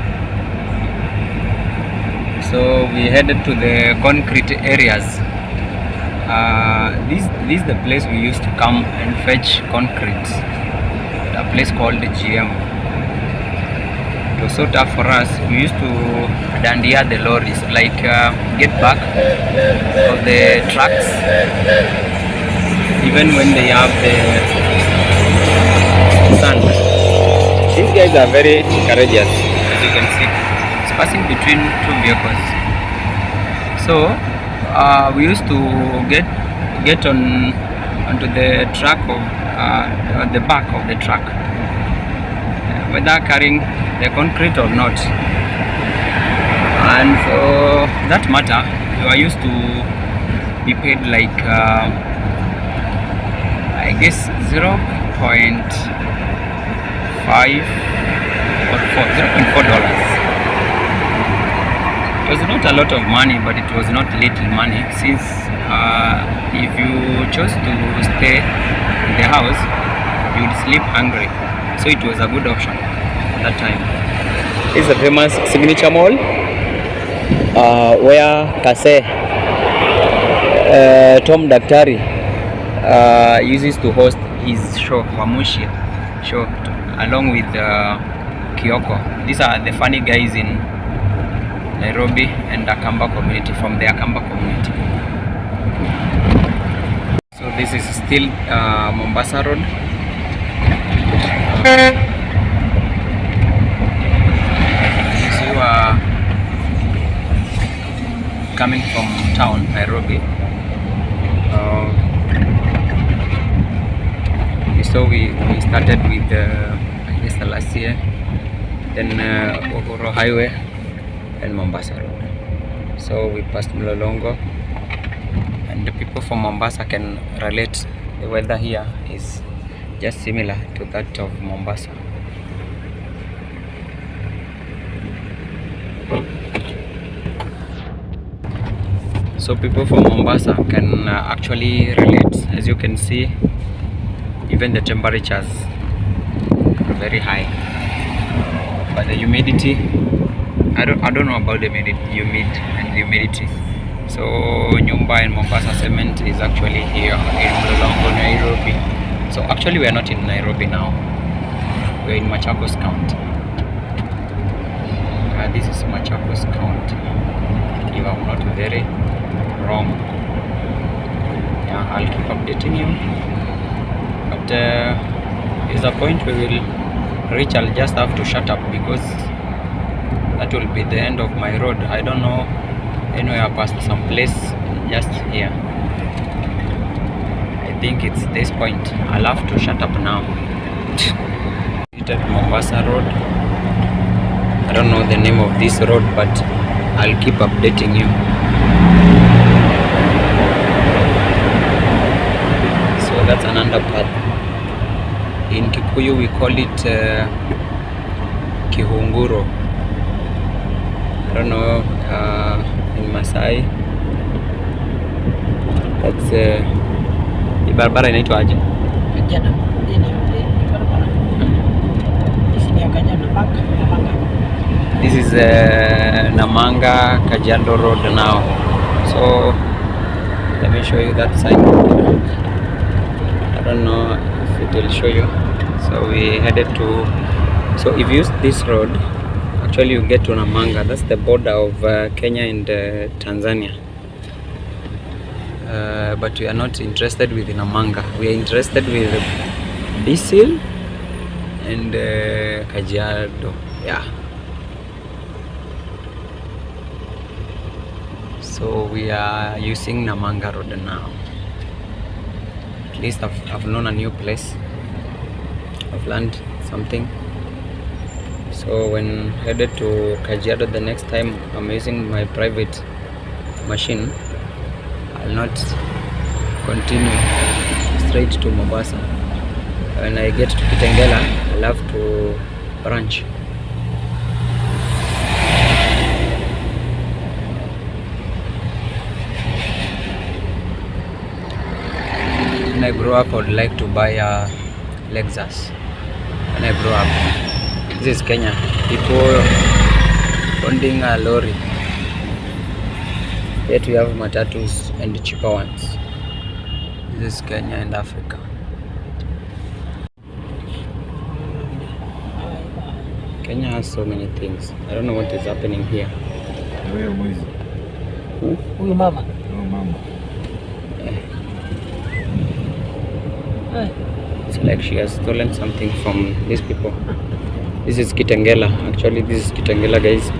So we headed to the concrete areas. This is the place we used to come and fetch concrete. A place called the GM. It was so tough for us. We used to dandia the lorries, like get back of the trucks, even when they have the sand. These guys are very courageous, as you can see. It's passing between two vehicles. So we used to get onto the truck of the back of the truck, whether carrying the concrete or not. And for that matter, you are used to be paid like I guess 0.5 or $0.4. It was not a lot of money, but it was not little money, since if you chose to stay in the house, you would sleep hungry. So it was a good option at that time. This is the famous signature mall where Kase Tom Daktari uses to host his show, Wamushi show, along with Kioko. These are the funny guys in Nairobi and Akamba community, from the Akamba community. So this is still Mombasa Road. So you are coming from town, Nairobi. So we started with I guess the last year, then Uhuru Highway and Mombasa Road. So we passed Mlolongo, and the people from Mombasa can relate. The weather here is just similar to that of Mombasa. So people from Mombasa can actually relate. As you can see, even the temperatures are very high, but the humidity, I don't know about the humidity. So Nyumba and Mombasa cement is actually here in Mlolongo, Nairobi. So actually we are not in Nairobi now, we are in Machakos County. This is Machakos County, if I'm not very wrong. Yeah, I'll keep updating you. But is a point we will reach. I'll just have to shut up because that will be the end of my road. I don't know anywhere past some place just here. I think it's this point. I'll have to shut up now. Mombasa Road. I don't know the name of this road, but I'll keep updating you. So that's an underpath. In Kikuyu we call it Kihunguro. I don't know in Masai. That's barabara inaitwa aje? Kajana. This is Namanga Kajiado Road now. So let me show you that sign. I don't know if it will show you. So we headed to, so if you use this road, actually you get to Namanga. That's the border of Kenya and Tanzania. But we are not interested with Namanga. We are interested with Bisil and Kajiado. Yeah. So we are using Namanga Road now. At least I've known a new place. I've learned something. So when headed to Kajiado the next time, I'm using my private machine. I'll not continue straight to Mombasa. When I get to Kitengela, I'll have to branch. When I grow up, I would like to buy a Lexus. When I grow up, this is Kenya. People owning a lorry. Yet we have matatus and cheaper ones. This is Kenya and Africa. Kenya has so many things. I don't know what is happening here. Huyu mama. It's like she has stolen something from these people. This is Kitengela. Actually, this is Kitengela, guys.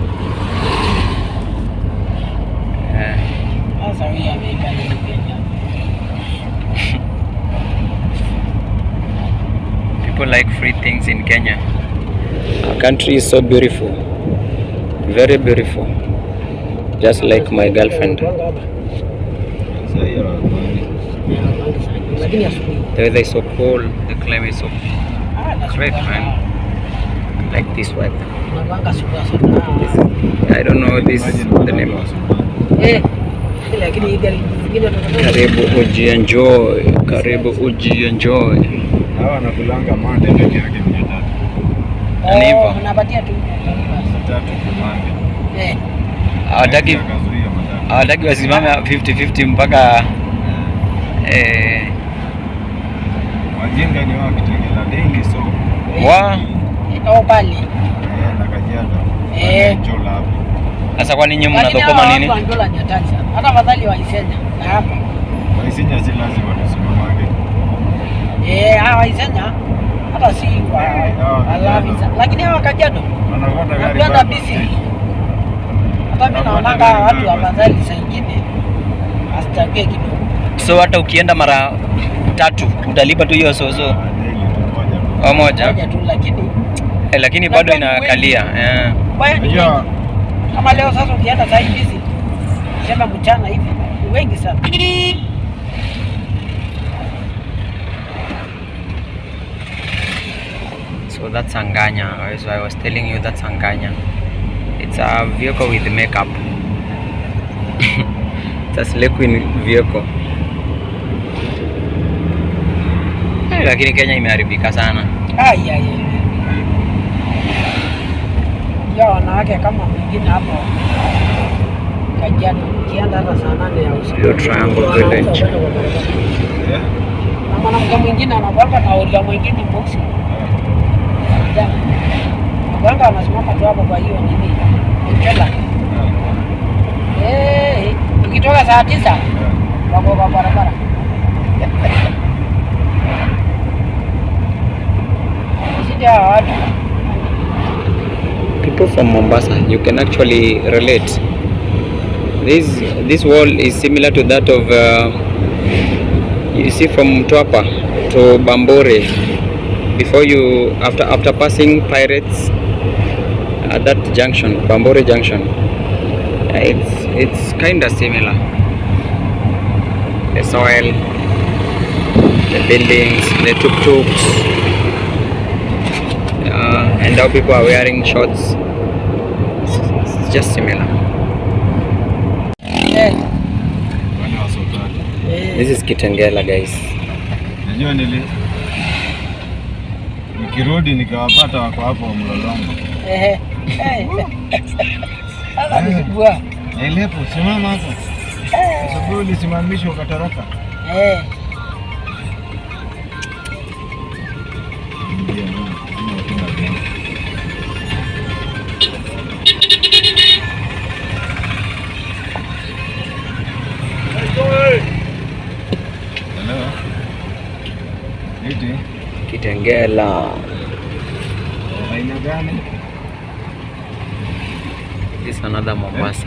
People like free things in Kenya. Our country is so beautiful, very beautiful, just like my girlfriend. The weather is so cold, the climate is so great, man. Like this weather. I don't know this the name of. Karibu uji enjoy. Karibu uji enjoy. Hawa nakulanga mande peke yake 300. Aniva. Unapatia tu. 300 mande. Hawataki wasimame 50-50 mpaka Wajinga ni wao Kitengela daily so. Pale. Na Kajiado. Jola hapo. Sasa kwa nini mnadhokoma nini? Jola ni hatari sana. Hata afadhali Waisenya na hapa. Waisenya si lazima tusimamage. Waisenya hata si Alafisa. Lakini hawa Kajiado wanakwenda gari. Wanakwenda busy. Hata mimi naonanga watu afadhali saa nyingine asitakie kidogo. So hata ukienda mara 3 utalipa tu hiyo sozo. Moja tu lakini bado inakalia. Unajua kama leo sasa ukienda saa hizi sema mchana hivi wengi sana. So that's Anganya. So I was telling you that's Anganya. It's a vehicle with makeup. It's a slay queen vehicle. Lakini Kenya imeharibika sana. Ya wanawake kama mwingine hapo Kajiado ukienda hata saa 8 ya usiku. Triangle Village. Na mwanamke mwingine anakwenda na ule mwingine boxi. Wanga anasimama tu hapo kwa hiyo nini? Ukela. Ukitoka saa 9 wako kwa barabara. People from Mombasa, you can actually relate. This wall is similar to that of you see from Mtwapa to Bambore. Before you after passing Pirates at that junction, Bambore Junction, it's kind of similar. The soil, the buildings, the tuk-tuks. And now people are wearing shorts. It's just similar. This is Kitengela, guys. Najua nikirudi nikawapata wako hapo Mlolongo. Lepo simama hapo. Sababu ulisimamishwa ukataraka. Kitengela. Aina gani? This is another Mombasa.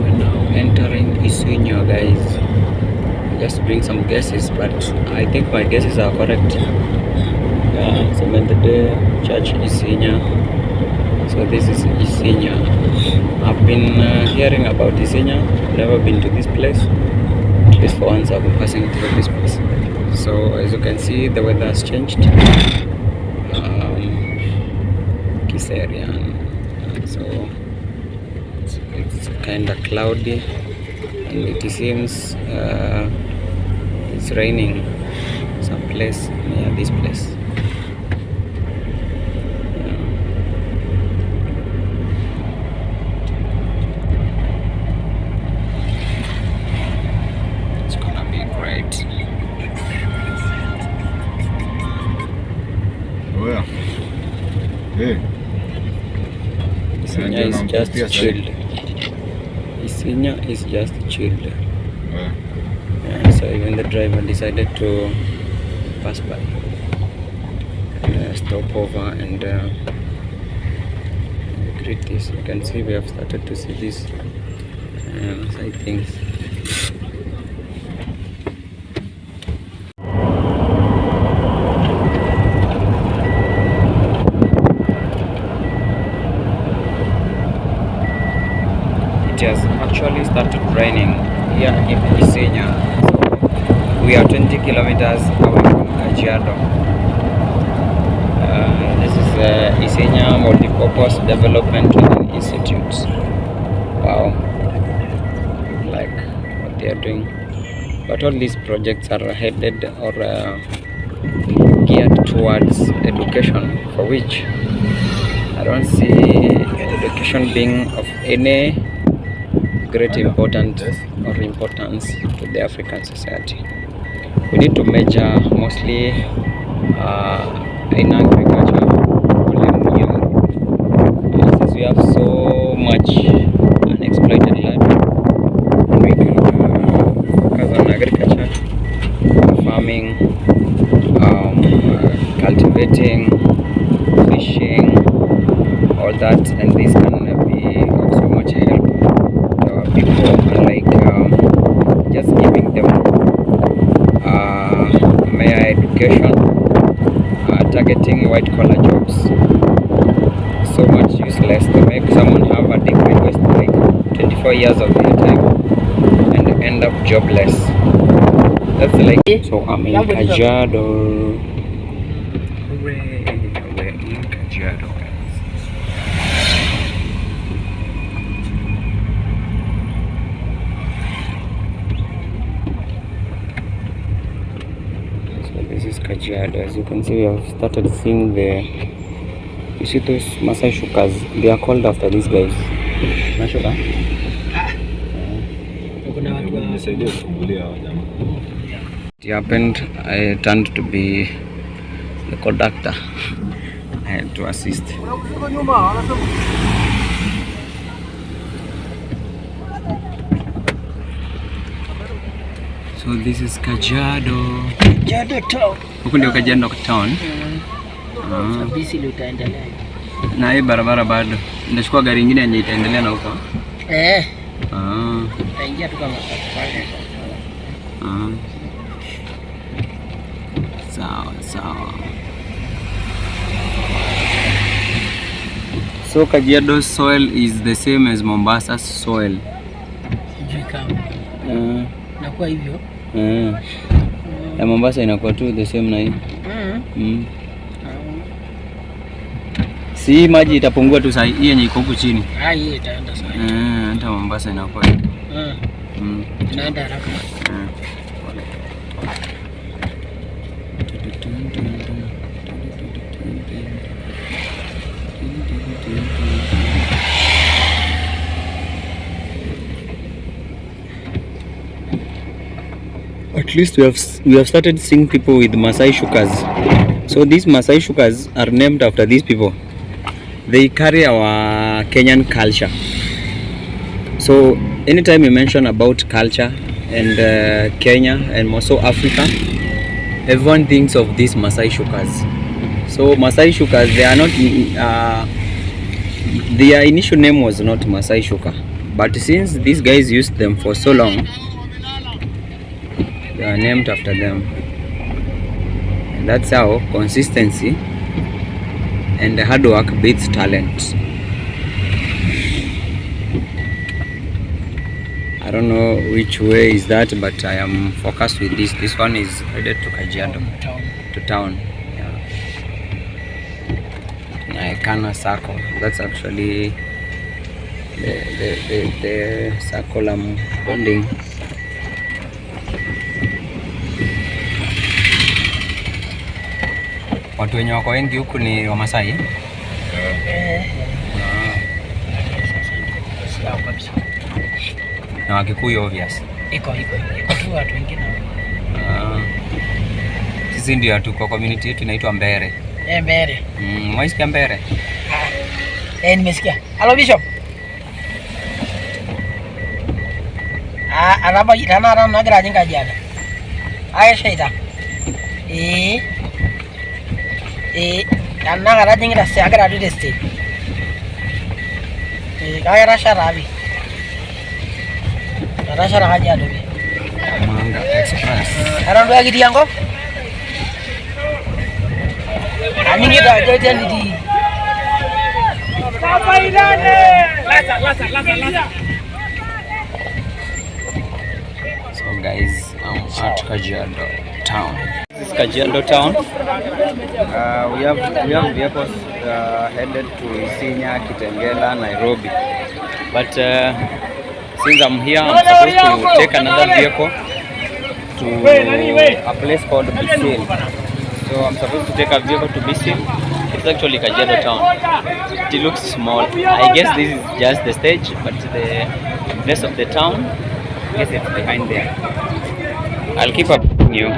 We're now entering Isinya, guys. Just doing some guesses, but I think my guesses are correct. Seventh Day Church Isinya. So this is Isinya. I've been hearing about Isinya. Never been to this place. At least for once I've been passing through this place. So as you can see, the weather has changed. Kiserian. So it's kind of cloudy, and it seems it's raining someplace near this place. It's gonna be great. Well, hey. Isinya is just chilled. Isinya is just chilled. So even the driver decided to pass by, stop over and greet this. You can see we have started to see these side things. It has actually started raining here in Isinya. So we are 20 kilometers away from Kajiado. This is Isinya Multipurpose Development Training Institute. Wow, like what they are doing. But all these projects are headed or geared towards education, for which I don't see education being of any great importance to the African society. We need to measure mostly in agriculture, since we have so much unexploited land. We can focus on agriculture, farming, cultivating, fishing, all that, and this can be of so much help to our people, like just giving them mere education, targeting white collar jobs. So much useless to make someone have a degree, waste like 24 years of their time and end up jobless. That's like, so I'm in Kajiado. Hooray, we're in Kajiado, guys. So this is Kajiado. As you can see, we have started seeing you see those Masai Shukas? They are called after these guys. Mashuka? It happened, I turned to be the conductor. I had to assist. So this is Kajiado. Kajiado town. Huku ndio Kajiado town. Bisi ndio itaendelea. Na hii barabara bado. Ndachukua gari nyingine yenye itaendelea na huko. Taingia tu kama sawa. So Kajiado soil is the same as Mombasa's soil. Inakuwa hivyo. Ya Mombasa inakuwa tu the same na hii. Si maji itapungua tu saa hii yenye iko huku chini. Hii itaenda sana. Hata Mombasa inakuwa hivyo. Inaenda haraka. At least we have started seeing people with Masai Shukas. So these Masai Shukas are named after these people. They carry our Kenyan culture. So anytime you mention about culture and Kenya and also Africa, everyone thinks of these Masai Shukas. So Masai Shukas, they are not their initial name was not Masai Shuka, but since these guys used them for so long, they are named after them. And that's how consistency and hard work beats talent. I don't know which way is that, but I am focused with this. This one is headed to Kajiado, to town. Yeah. Kana circle. That's actually the circle I'm building. Watu wenye wako wengi huku ni Wamasai. Na Wakikuyu obvious. Iko tu watu wengine. Sisi ndio tuko community yetu inaitwa Mbere. Mbere. Mwaisikia Mbere? Nimesikia. Hello Bishop. Anaba itana na gara jinga jana. Shaita. Anna gara jinga se agara do deste. Kaya sharabi. Shara haja do. Namanga Express. Arandu agiti yango? Aningi da jote ndidi. So guys, I'm at Kajiado town. This is Kajiado town. We have vehicles headed to Isinya, Kitengela, Nairobi. But since I'm here, I'm supposed to take another vehicle to a place called Bisil. So I'm supposed to take a vehicle to Bisil. It's is actually Kajiado town. It looks small. I guess this is just the stage, but the rest of the town, I guess it's behind there. I'll keep updating you.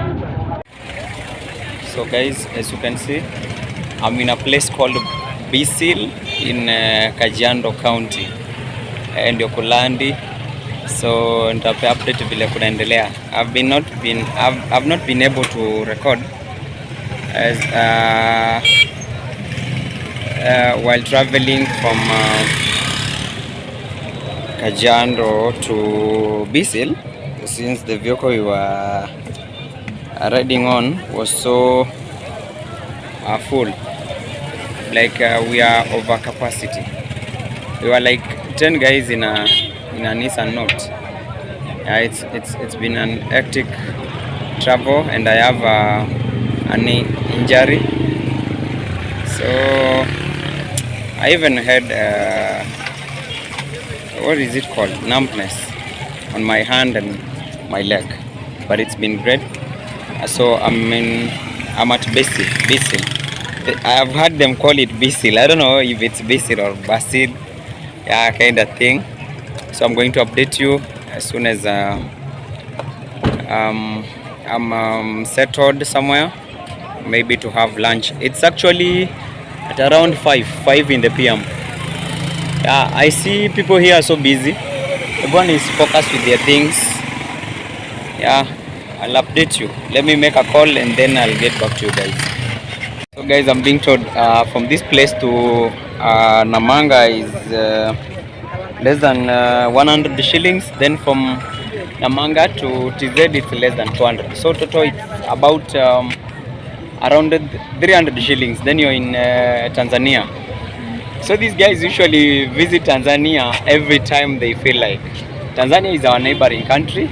So guys, as you can see, I'm in a place called Bisil in Kajiado County and Yokulandi. So nitape update vile kunaendelea. I've not been able to record as while traveling from Kajiado to Bisil, since the vehicle we were riding on was so full, like we are over capacity. We were like 10 guys in a Nissan Note. It's been an hectic travel, and I have an injury, so I even had what is it called, numbness on my hand and my leg, but it's been great. So I'm at Bisil. I've heard them call it Bisil. I don't know if it's Bisil or Basil, yeah, kind of thing. So I'm going to update you as soon as I'm settled somewhere, maybe to have lunch. It's actually at around 5 in the PM. Yeah, I see people here are so busy. Everyone is focused with their things. Yeah, I'll update you. Let me make a call and then I'll get back to you guys. So guys, I'm being told from this place to Namanga is less than 100 shillings. Then from Namanga to TZ it's less than 200. So total it's about around 300 shillings. Then you're in Tanzania. So these guys usually visit Tanzania every time they feel like. Tanzania is our neighboring country.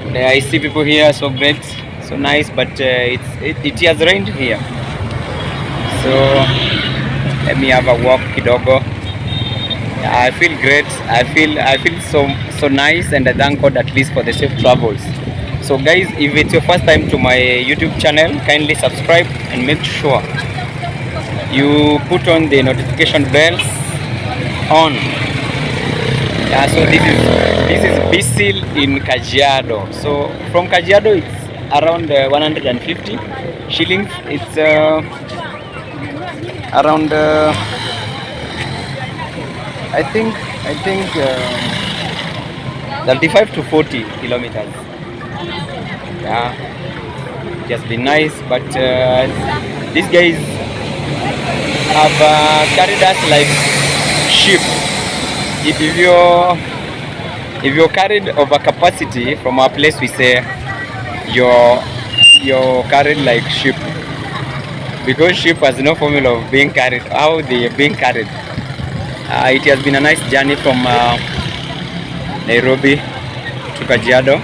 And I see people here, so great, so nice, but it has rained here. So let me have a walk kidogo. I feel great. I feel so nice, and I thank God at least for the safe travels. So guys, if it's your first time to my YouTube channel, kindly subscribe and make sure you put on the notification bells on. Yeah, so this is Bisil in Kajiado. So from Kajiado it's around 150 shillings. It's around I think 35 to 40 kilometers. Yeah, it has been nice, but these guys have carried us like sheep. If you're carried over capacity from our place, we say you're carried like sheep, because sheep has no formula of being carried. How they are being carried. It has been a nice journey from Nairobi to Kajiado.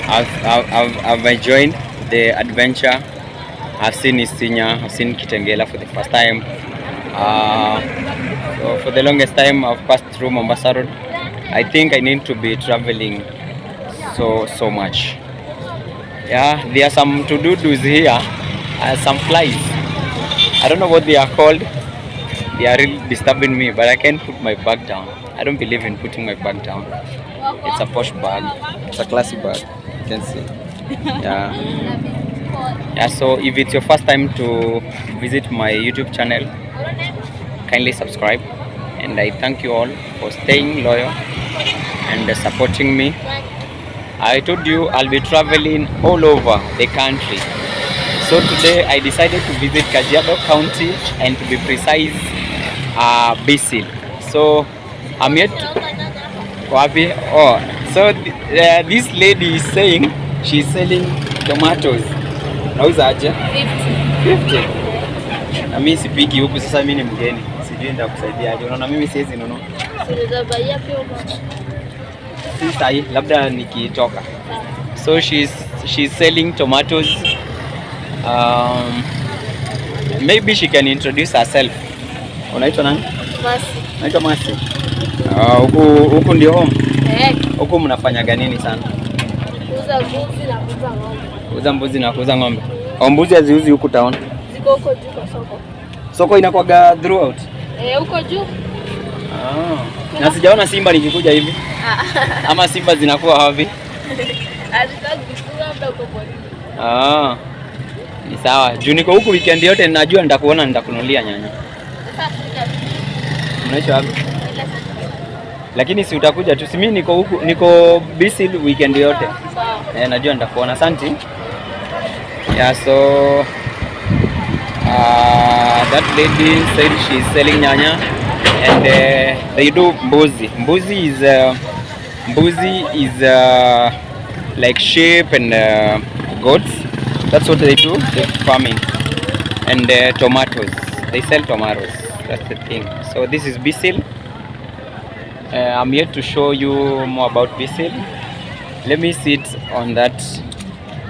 I've enjoyed the adventure. I've seen Isinya, I've seen Kitengela for the first time. So for the longest time I've passed through Mombasa Road. I think I need to be traveling so much. Yeah, there are some to-do-dos here, some flies. I don't know what they are called. They are really disturbing me, but I can't put my bag down. I don't believe in putting my bag down. It's a posh bag. It's a classy bag. You can see. Yeah. Yeah, so if it's your first time to visit my YouTube channel, kindly subscribe, and I thank you all for staying loyal and supporting me. I told you I'll be traveling all over the country. So today I decided to visit Kajiado County, and to be precise, Bisil. So I'm yet Wapi. Oh, so this lady is saying she's selling tomatoes. Nauza aje? 50. Na mimi sipiki huku, sasa mimi ni mgeni. Sijui nitakusaidia aje. Unaona mimi siwezi nono. Sasa labda nikitoka. So she's selling tomatoes. Maybe she can introduce herself. Unaitwa nani? Masi. Unaitwa Masi. Huku ndio home? Huku mnafanyaga nini sana? Kuuza mbuzi na kuuza ng'ombe. Kuuza mbuzi na kuuza ng'ombe. Mbuzi haziuzi huku town? huko juu kwa soko. Soko inakuwaga throughout? Huko juu. Na sijaona simba nikikuja hivi. Ama simba zinakuwa wapi? Ni sawa. Juu niko huku weekend yote, najua nitakuona, nitakunulia nyanya. Unaishi wapi? Lakini si utakuja tu. Si mimi niko huku, niko busy weekend yote. Najua nitakuona. Asante. Yeah, so that lady said she's selling nyanya, and they do mbuzi. Mbuzi is like sheep and goats. That's what they do, the farming. And tomatoes. They sell tomatoes. That's the thing. So this is Bisil. I'm here to show you more about Bisil. Let me sit on that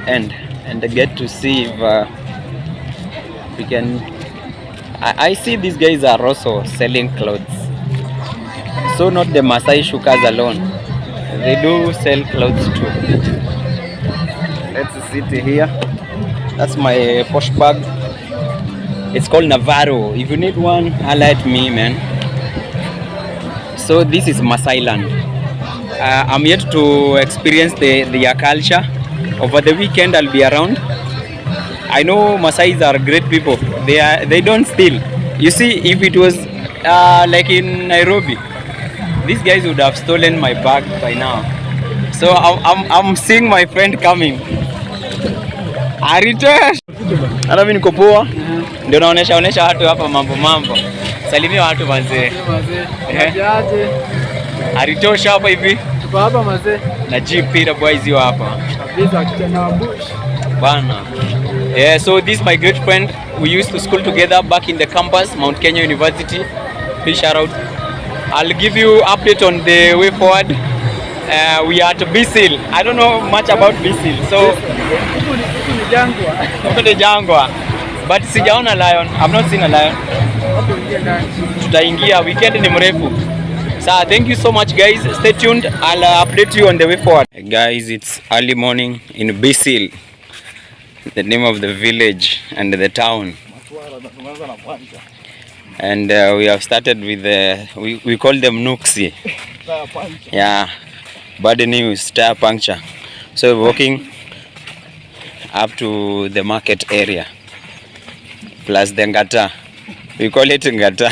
end and get to see if we can. I see these guys are also selling clothes. So not the Masai shukas alone. They do sell clothes too. Let's sit here. That's my posh bag. It's called Navarro. If you need one, holla at me, man. So this is Masai land. I'm yet to experience their culture. Over the weekend I'll be around. I know Masais are great people. They don't steal. You see, if it was like in Nairobi, these guys would have stolen my bag by now. So I'm seeing my friend coming. Aritosh. Hata mimi niko poa. Ndio naonesha watu hapa mambo. Salimia watu manze. Aje. Aritosh hapa hivi. Tuko hapa manze. Na GP boys yo hapa. Kabisa kitana bush. Bana. Yeah, so this is my great friend. We used to school together back in the campus, Mount Kenya University. Please shout out. I'll give you update on the way forward. We are at Bisil. I don't know much about Bisil. So huko ni jangwa. But sijaona lion. I've not seen a lion. Tutaingia, weekend ni mrefu. So thank you so much guys. Stay tuned. I'll update you on the way forward. Hey guys, it's early morning in Bisil. The name of the village and the town. And we have started with we call them Nuksi. Yeah, bad news, tire puncture. So we're walking up to the market area plus the ngata. We call it ngata.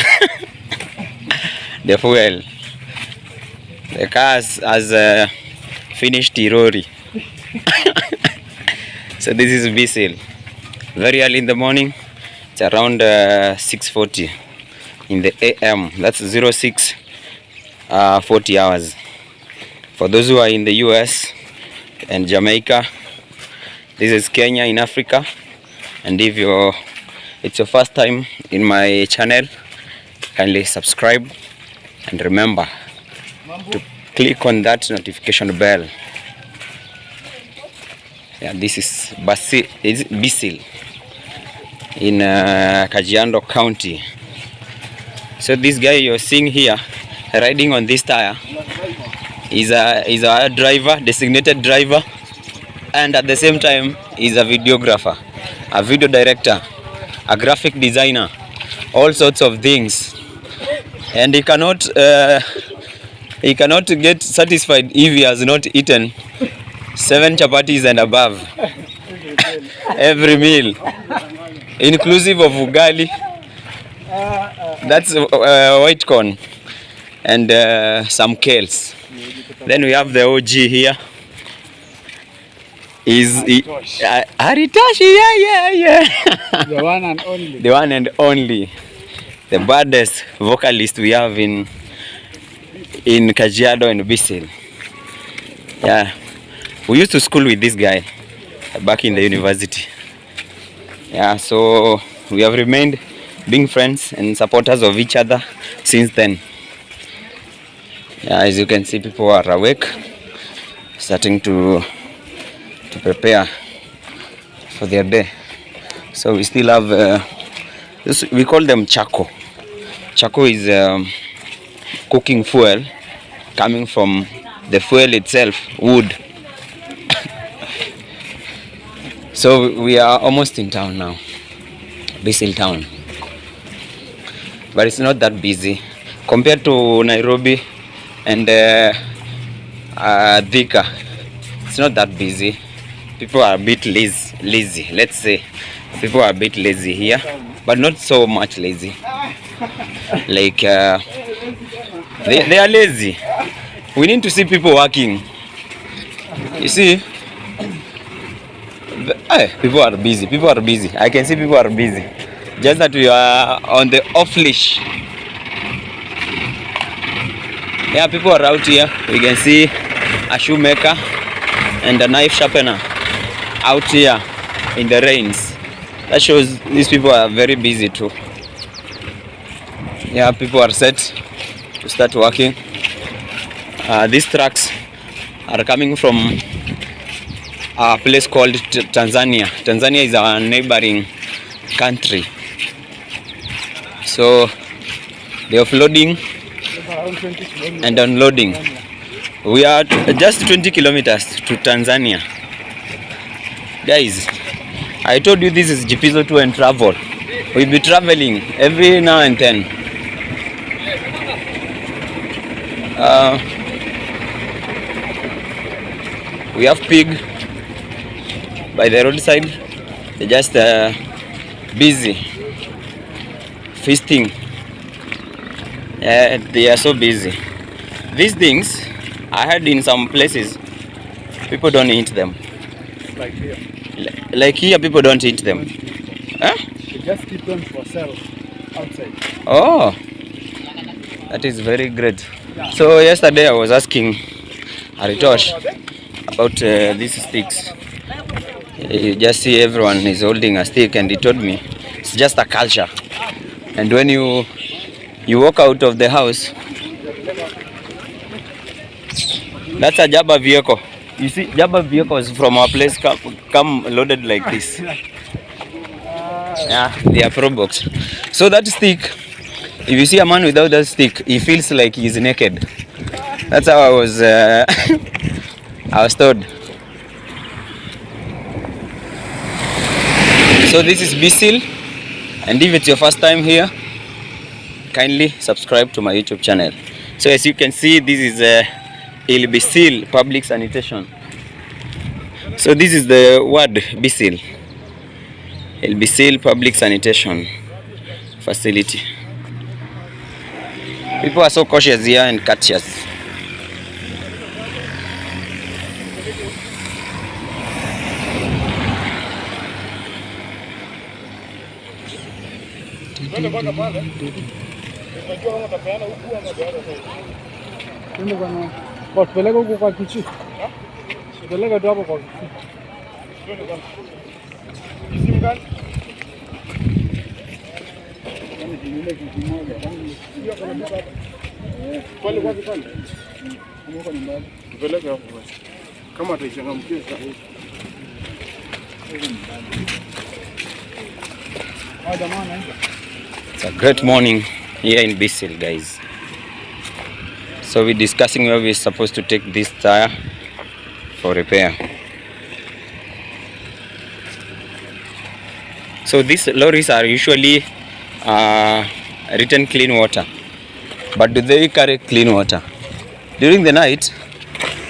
The fuel. The car has finished Tirori. So this is Bisil. Very early in the morning. It's around 6:40 in the AM. That's 06:40 hours. For those who are in the US and Jamaica, this is Kenya in Africa. And if it's your first time in my channel, kindly subscribe and remember to click on that notification bell. Yeah, this is Bisil in Kajiado County. So this guy you're seeing here riding on this tire is a driver, designated driver, and at the same time is a videographer, a video director, a graphic designer, all sorts of things. And he cannot get satisfied if he has not eaten 7 chapatis and above every meal, inclusive of ugali, that's white corn, and some kales. Then we have the OG here. Aritashi, yeah. The one and only. The one and only. The baddest vocalist we have in Kajiado and Bisil. Yeah. We used to school with this guy back in the university. Yeah, so we have remained being friends and supporters of each other since then. Yeah, as you can see, people are awake, starting to prepare for their day. So we still have we call them chako. Chako is cooking fuel coming from the fuel itself, wood. So we are almost in town now. Bisil town, but it's not that busy compared to Nairobi and Thika. It's not that busy. People are a bit lazy. Let's say people are a bit lazy here, but not so much lazy. Like they are lazy. We need to see people working. You see, people are busy. People are busy. I can see people are busy. Just that we are on the off leash. Yeah, people are out here. We can see a shoemaker and a knife sharpener out here in the rains. That shows these people are very busy too. Yeah, people are set to start working. These trucks are coming from a place called Tanzania. Tanzania is our neighboring country. So they are offloading and unloading. We are just 20 kilometers to Tanzania. Guys, I told you this is Jipizo Tour and Travel. We'll be traveling every now and then. We have pig by the roadside. They're just busy feasting. They are so busy. These things, I heard in some places, people don't eat them. Like here. Like here, people don't eat them. Huh? They just keep them for sale outside. Oh, that is very great. So yesterday I was asking Aritosh about these sticks. You just see everyone is holding a stick, and he told me it's just a culture. And when you walk out of the house, that's a Jabba vehicle. You see, Jabba vehicles from our place come loaded like this. Yeah, they are pro box. So that stick, if you see a man without that stick, he feels like he's naked. That's how I was told. So this is Bisil, and if it's your first time here, kindly subscribe to my YouTube channel. So as you can see, this is Bisil public sanitation. So this is the word Bisil. Bisil public sanitation facility. People are so cautious here and courteous. Tupeleke huko kwa kichi. Tupeleke tu hapo kwa kichi. Kisimu gani? Pale kwa pale. Huko ni mbali. Tupeleke hapo basi. Kama ataichangamkia sasa. It's a great morning here in Bisil, guys. So we're discussing where we're supposed to take this tire for repair. So these lorries are usually written clean water, but do they carry clean water? During the night,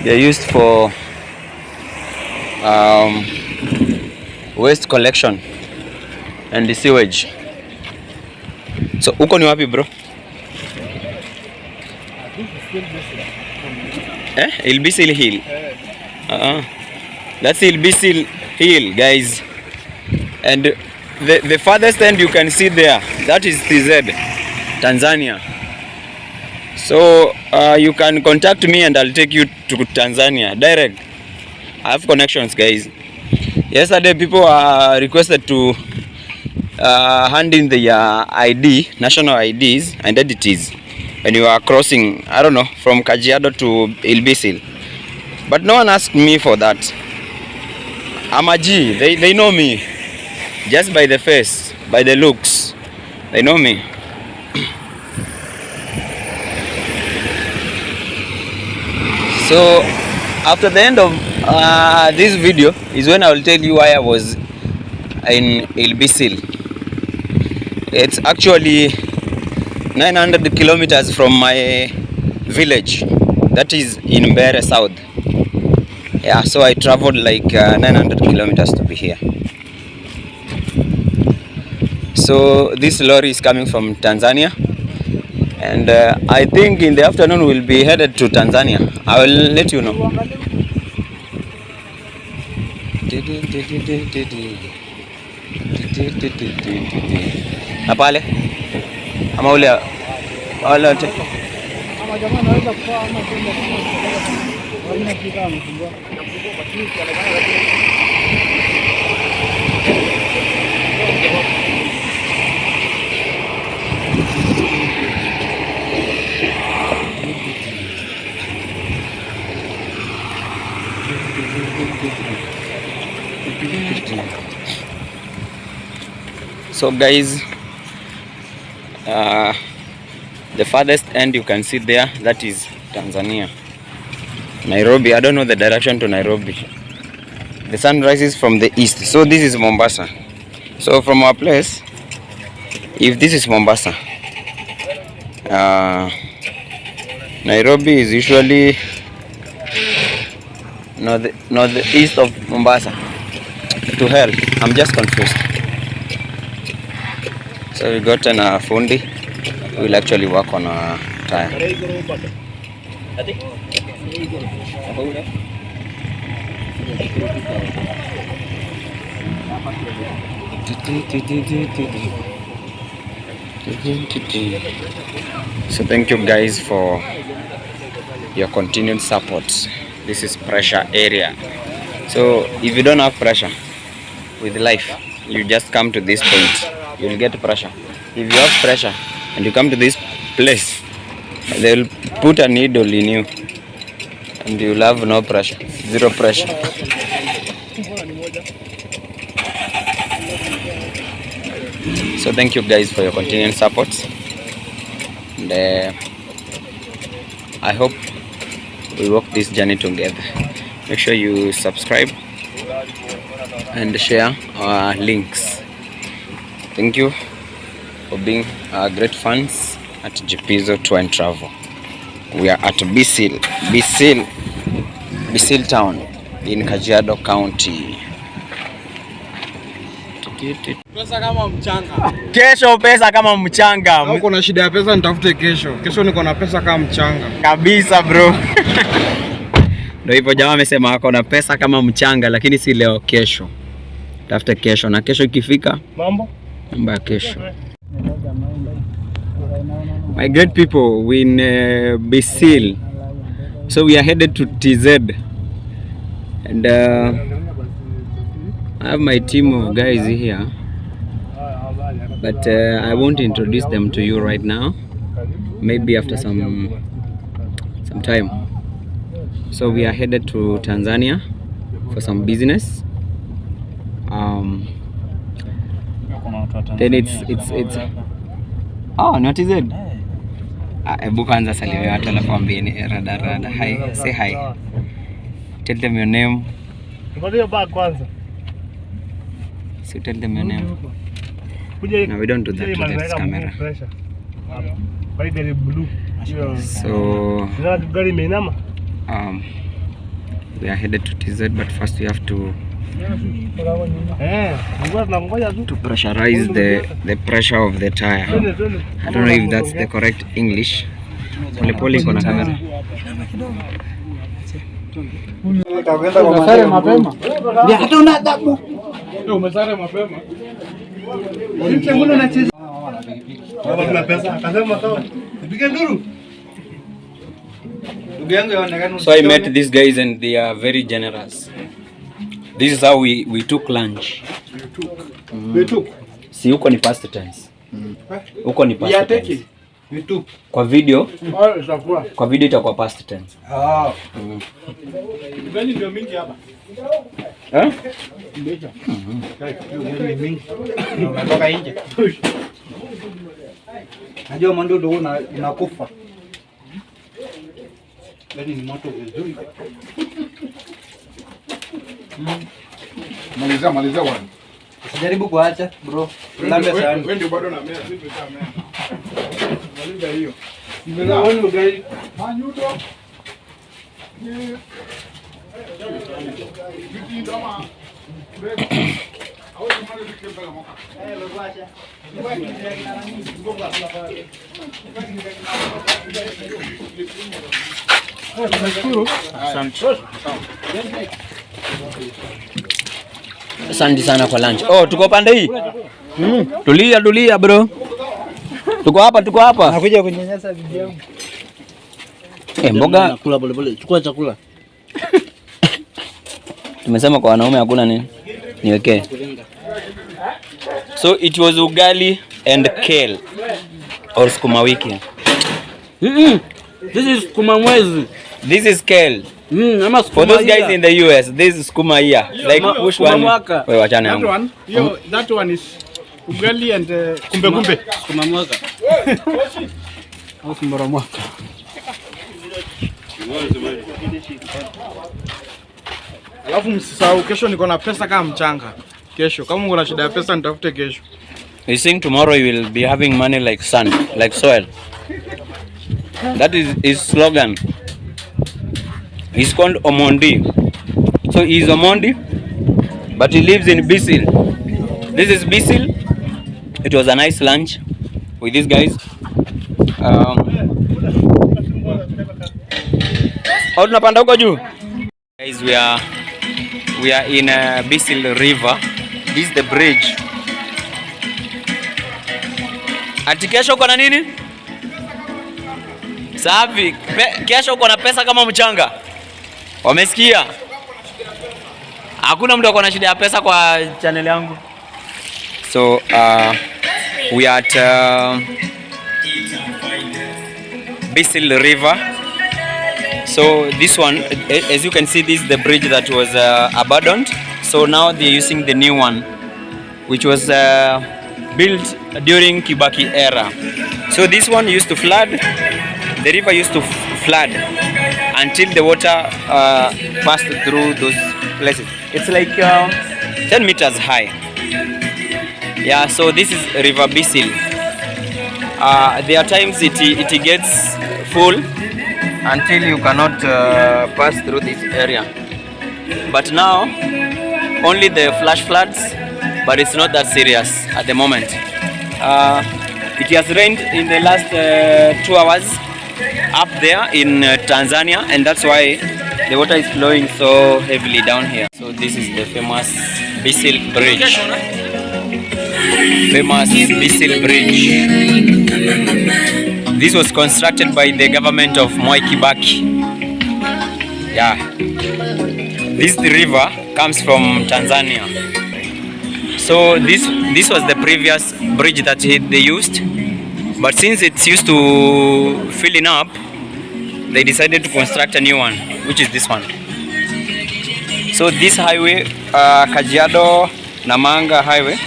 they are used for waste collection and the sewage. So uko ni wapi bro? Bisil Hill. That's Bisil Hill, guys. And the farthest end you can see there, that is TZ, Tanzania. So you can contact me and I'll take you to Tanzania direct. I have connections, guys. Yesterday people requested to hand in the ID, national IDs, identities, when you are crossing, I don't know, from Kajiado to Bisil. But no one asked me for that. I'm a G. They know me just by the face, by the looks. They know me. So after the end of this video is when I will tell you why I was in Bisil. It's actually 900 kilometers from my village, that is in Mbeere South. Yeah, so I traveled like 900 kilometers to be here. So this lorry is coming from Tanzania, and I think in the afternoon we'll be headed to Tanzania. I will let you know. Na pale ama ule wala So guys, the farthest end you can see there, that is Tanzania, Nairobi. I don't know the direction to Nairobi. The sun rises from the east, so this is Mombasa. So from our place, if this is Mombasa, Nairobi is usually northeast of Mombasa. To hell, I'm just confused. So we got an fundi who will actually work on a tire. So thank you guys for your continued support. This is pressure area. So if you don't have pressure with life, you just come to this point, you'll get pressure. If you have pressure and you come to this place, they'll put a needle in you and you'll have no pressure, zero pressure. So thank you guys for your continued support, and I hope we walk this journey together. Make sure you subscribe and share our links. Thank you for being great fans at Jipizo Tour and Travel. We are at Bisil town in Kajiado County. Pesa kama mchanga. Kesho pesa kama mchanga. Uko na shida ya pesa, nitafute kesho. Kesho niko na pesa kama mchanga. Kabisa bro. Ndio hivyo jamaa amesema ako na pesa kama mchanga, lakini si leo, kesho. Tafute kesho, na kesho ikifika mambo ya kesho. My great people, we in Bisil. So we are headed to TZ. And I have my team of guys here. But I won't introduce them to you right now. Maybe after some time. So we are headed to Tanzania for some business. Then it's oh, not is it? Ebu kwanza salimia watu alafu ambie rada. Hi, say hi. Tell them your name. Ngoja back kwanza. So tell them your name. No, we don't do that to this camera. So we are headed to TZ, but first we have to pressurize the pressure of the tire. I don't know if that's the correct English. Pole iko na kamera. Umesare mapema. Ndio hata una adabu. Umesare mapema. Mbona unacheza? Baba pesa, akasema sawa. Nipige nduru. So I met these guys and they are very generous. This is how we took lunch. We took. Si huko ni past tense. Huko ni past tense. We took. Kwa video itakuwa. Kwa video itakuwa past tense. Gani ndio mingi hapa? Ndio. Gani mingi. Unatoka nje. Najua mandodo unakufa. Gani ni moto vizuri. Malizia bwana. Jaribu kuacha bro. Wewe ndio bado na mea, sisi tutamea. Maliza hiyo. Nimeona gari. Manyuto. Asante sana kwa lunch. Oh, tuko pande hii. Tulia bro. Tuko hapa. Nakuja kunyanyasa bibi yangu. Mboga kula pole. Chukua chakula. Tumesema kwa wanaume hakuna nini? Niwekee. So it was ugali and kale or sukuma wiki. This is sukuma mwezi. This is kale. For those guys in the US, this is sukuma here. Like which one? Wait, wachana yangu. That one is ugali and kumbe. Sukuma mwaka. Au sukuma mwaka. Alafu msisahau kesho niko na pesa kama mchanga. Kesho kama uko na shida ya pesa nitafute kesho. You think tomorrow you will be having money like sand, like soil. That is his slogan. He's called Omondi. So he is Omondi, but he lives in Bisil. This is Bisil. It was a nice lunch with these guys. Tunapanda huko juu. Guys, we are in Bisil River. This is the bridge. Ati kesho uko na nini? Safi. Kesho uko na pesa kama mchanga. Wamesikia? Hakuna mtu ako na shida ya pesa kwa channel yangu. So we are at Bisil River. So this one, as you can see, this is the bridge that was abandoned. So now they're using the new one, which was built during Kibaki era. So this one used to flood. The river used to flood until the water passed through those places. It's like 10 meters high. Yeah, so this is River Bisil. There are times it gets full until you cannot pass through this area. But now, only the flash floods, but it's not that serious at the moment. It has rained in the last 2 hours up there in Tanzania, and that's why the water is flowing so heavily down here. So this is the famous Bisil Bridge. Famous Bisil Bridge. This was constructed by the government of Mwai Kibaki. Yeah. This river comes from Tanzania. So this was the previous bridge that they used, but since it's used to filling up, they decided to construct a new one, which is this one. So this highway, Kajiado Namanga highway,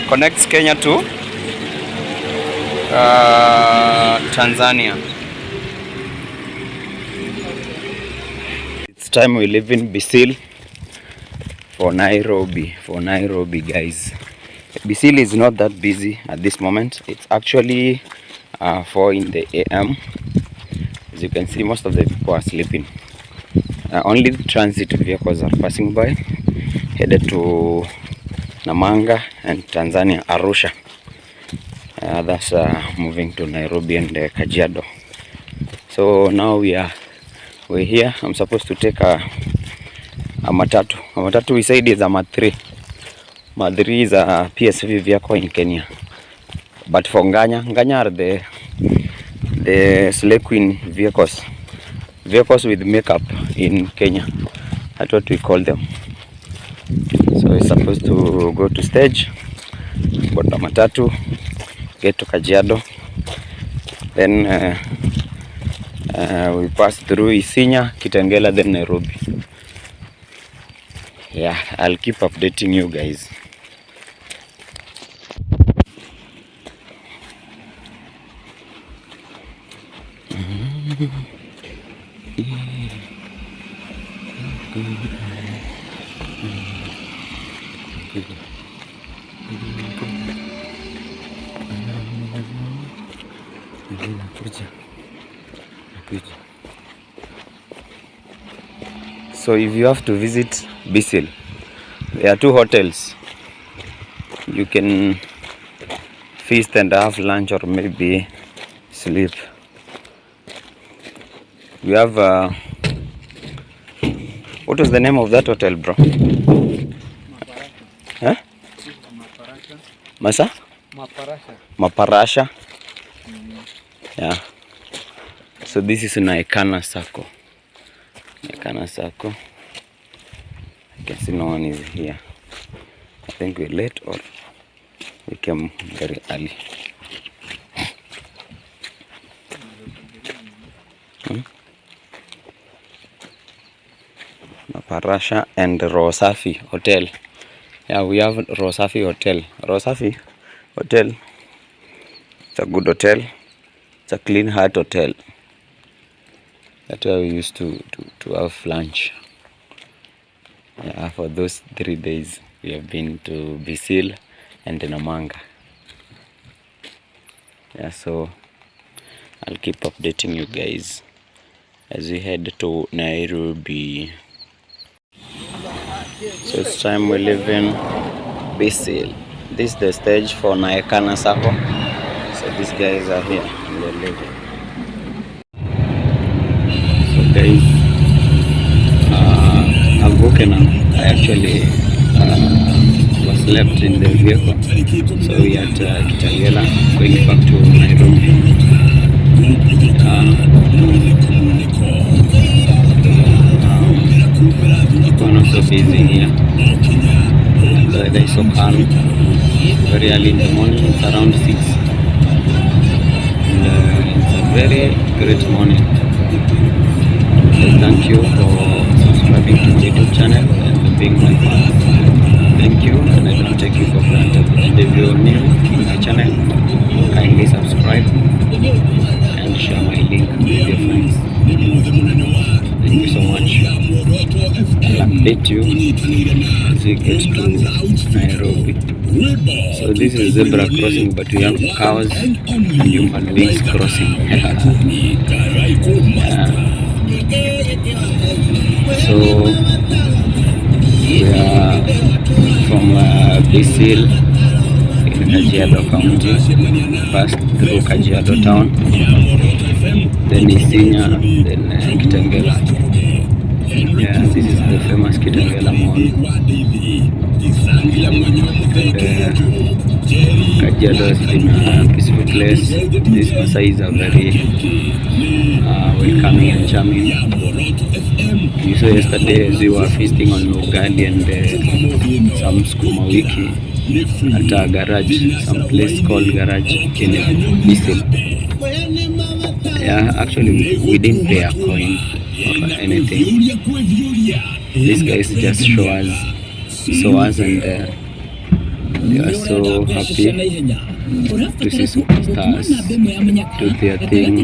connects Kenya to Tanzania. It's time we live in Bisil for Nairobi guys. Bisil is not that busy at this moment. It's actually 4 in the AM. As you can see, most of the people are sleeping. Only the transit vehicles are passing by, headed to Namanga and Tanzania, Arusha. Others are moving to Nairobi and Kajiado. So now we're here. I'm supposed to take a matatu. A matatu, we said, is a Mat3. Mat3 is a PSV vehicle in Kenya. But for Nganya are the Slay Queen vehicles. Vehicles with makeup in Kenya. That's what we call them. So we're supposed to go to stage, board the matatu, get to Kajiado, then we pass through Isinya, Kitengela, then Nairobi. Yeah, I'll keep updating you guys. So if you have to visit Bisil, there are 2 hotels. You can feast and have lunch, or maybe sleep. We have what was the name of that hotel, bro? Huh? Masa? Maparasha. Yeah. So this is Naekana Sacco. Naekana Sacco. I can see no one is here. I think we're late, or we came very early. Maparasha and Rosafi Hotel. Yeah, we have Rosafi Hotel. Rosafi Hotel. It's a good hotel. It's a clean heart hotel. That's where we used to have lunch. Yeah, for those 3 days we have been to Bisil and Namanga. Yeah, so I'll keep updating you guys as we head to Nairobi. So it's time we live in Bisil. This is the stage for Naekana Sacco. So these guys are here and they're living. So guys, I've woken up. I actually was left in the vehicle. So we are at Kitangela, going back to Nairobi. One of the busy here. The weather is so calm. Very early in the morning, it's around 6. And it's a very great morning. So thank you for subscribing to my YouTube channel and being my fan. Thank you, and I don't take you for granted. And if you're new to my channel, kindly subscribe and share my link with your friends. Thank you so much. I'll update you as we get to Nairobi. So this is zebra crossing, but we have cows and human beings crossing. So we are from Bisil in Kajiado County, passed through Kajiado town, then Isinya, then Kitangela. Yeah, this is the famous Kitangela Mall. Kajiado has been a peaceful place. These Masais are very welcoming and charming. You saw yesterday as we were feasting on ugali and some skuma wiki at a garage, some place called Garage in Bisil. Yeah, actually we didn't pay a coin or anything. These guys just saw us and they are so happy to see superstars do their thing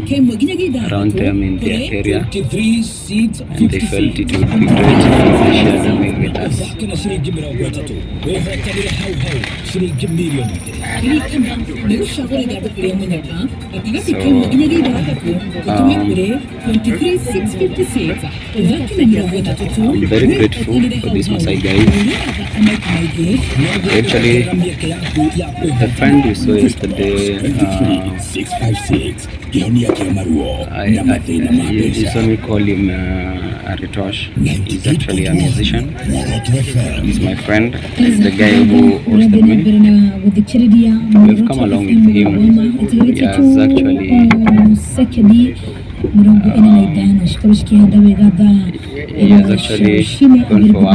around them in their area, and they felt it would be great if they shared the meal with us. I'm very grateful for these Maasai guys. Actually, the friend you saw yesterday, you saw me call him Aritosh. He's actually a musician. He's my friend. He's the guy who hosted me. We've come along with him. He has actually gone for work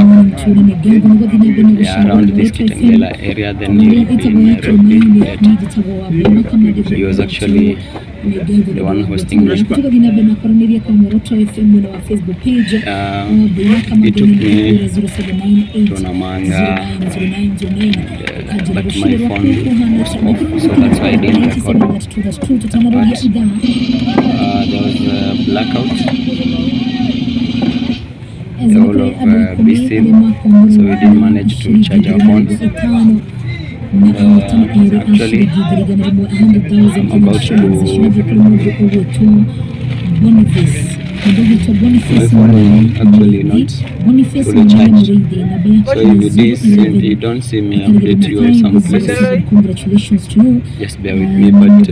around this Kitangela area, then he will be in Nairobi later. He was actually the one hosting me. He took me to Namanga, but my phone was off, so that's why I didn't record. But there was a blackout. There all of busy, so we didn't manage to charge our phones. Actually, I'm about to my phone is actually not fully charged. So if you don't see me update you on some places, just bear with me. But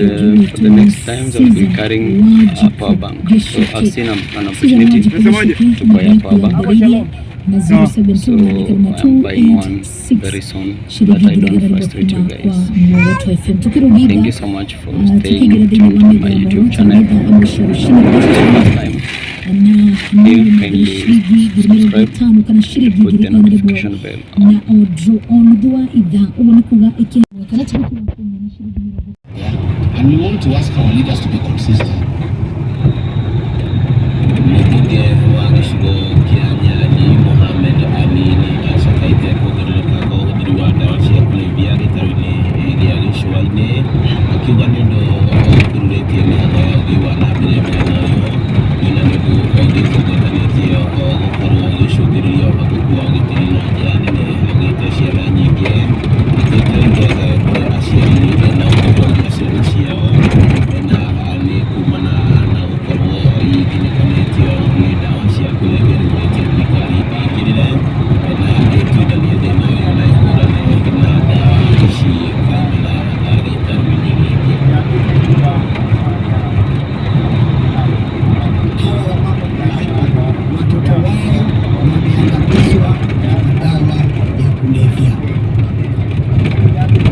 for the next times I'll be carrying a power bank. So I've seen an opportunity to buy a power bank. So I'm buying one very soon so that I don't frustrate you guys. Thank you so much for staying tuned to my YouTube channel. If this is your first time, kindly subscribe and put the notification bell on. And we want to ask our leaders to be consistent.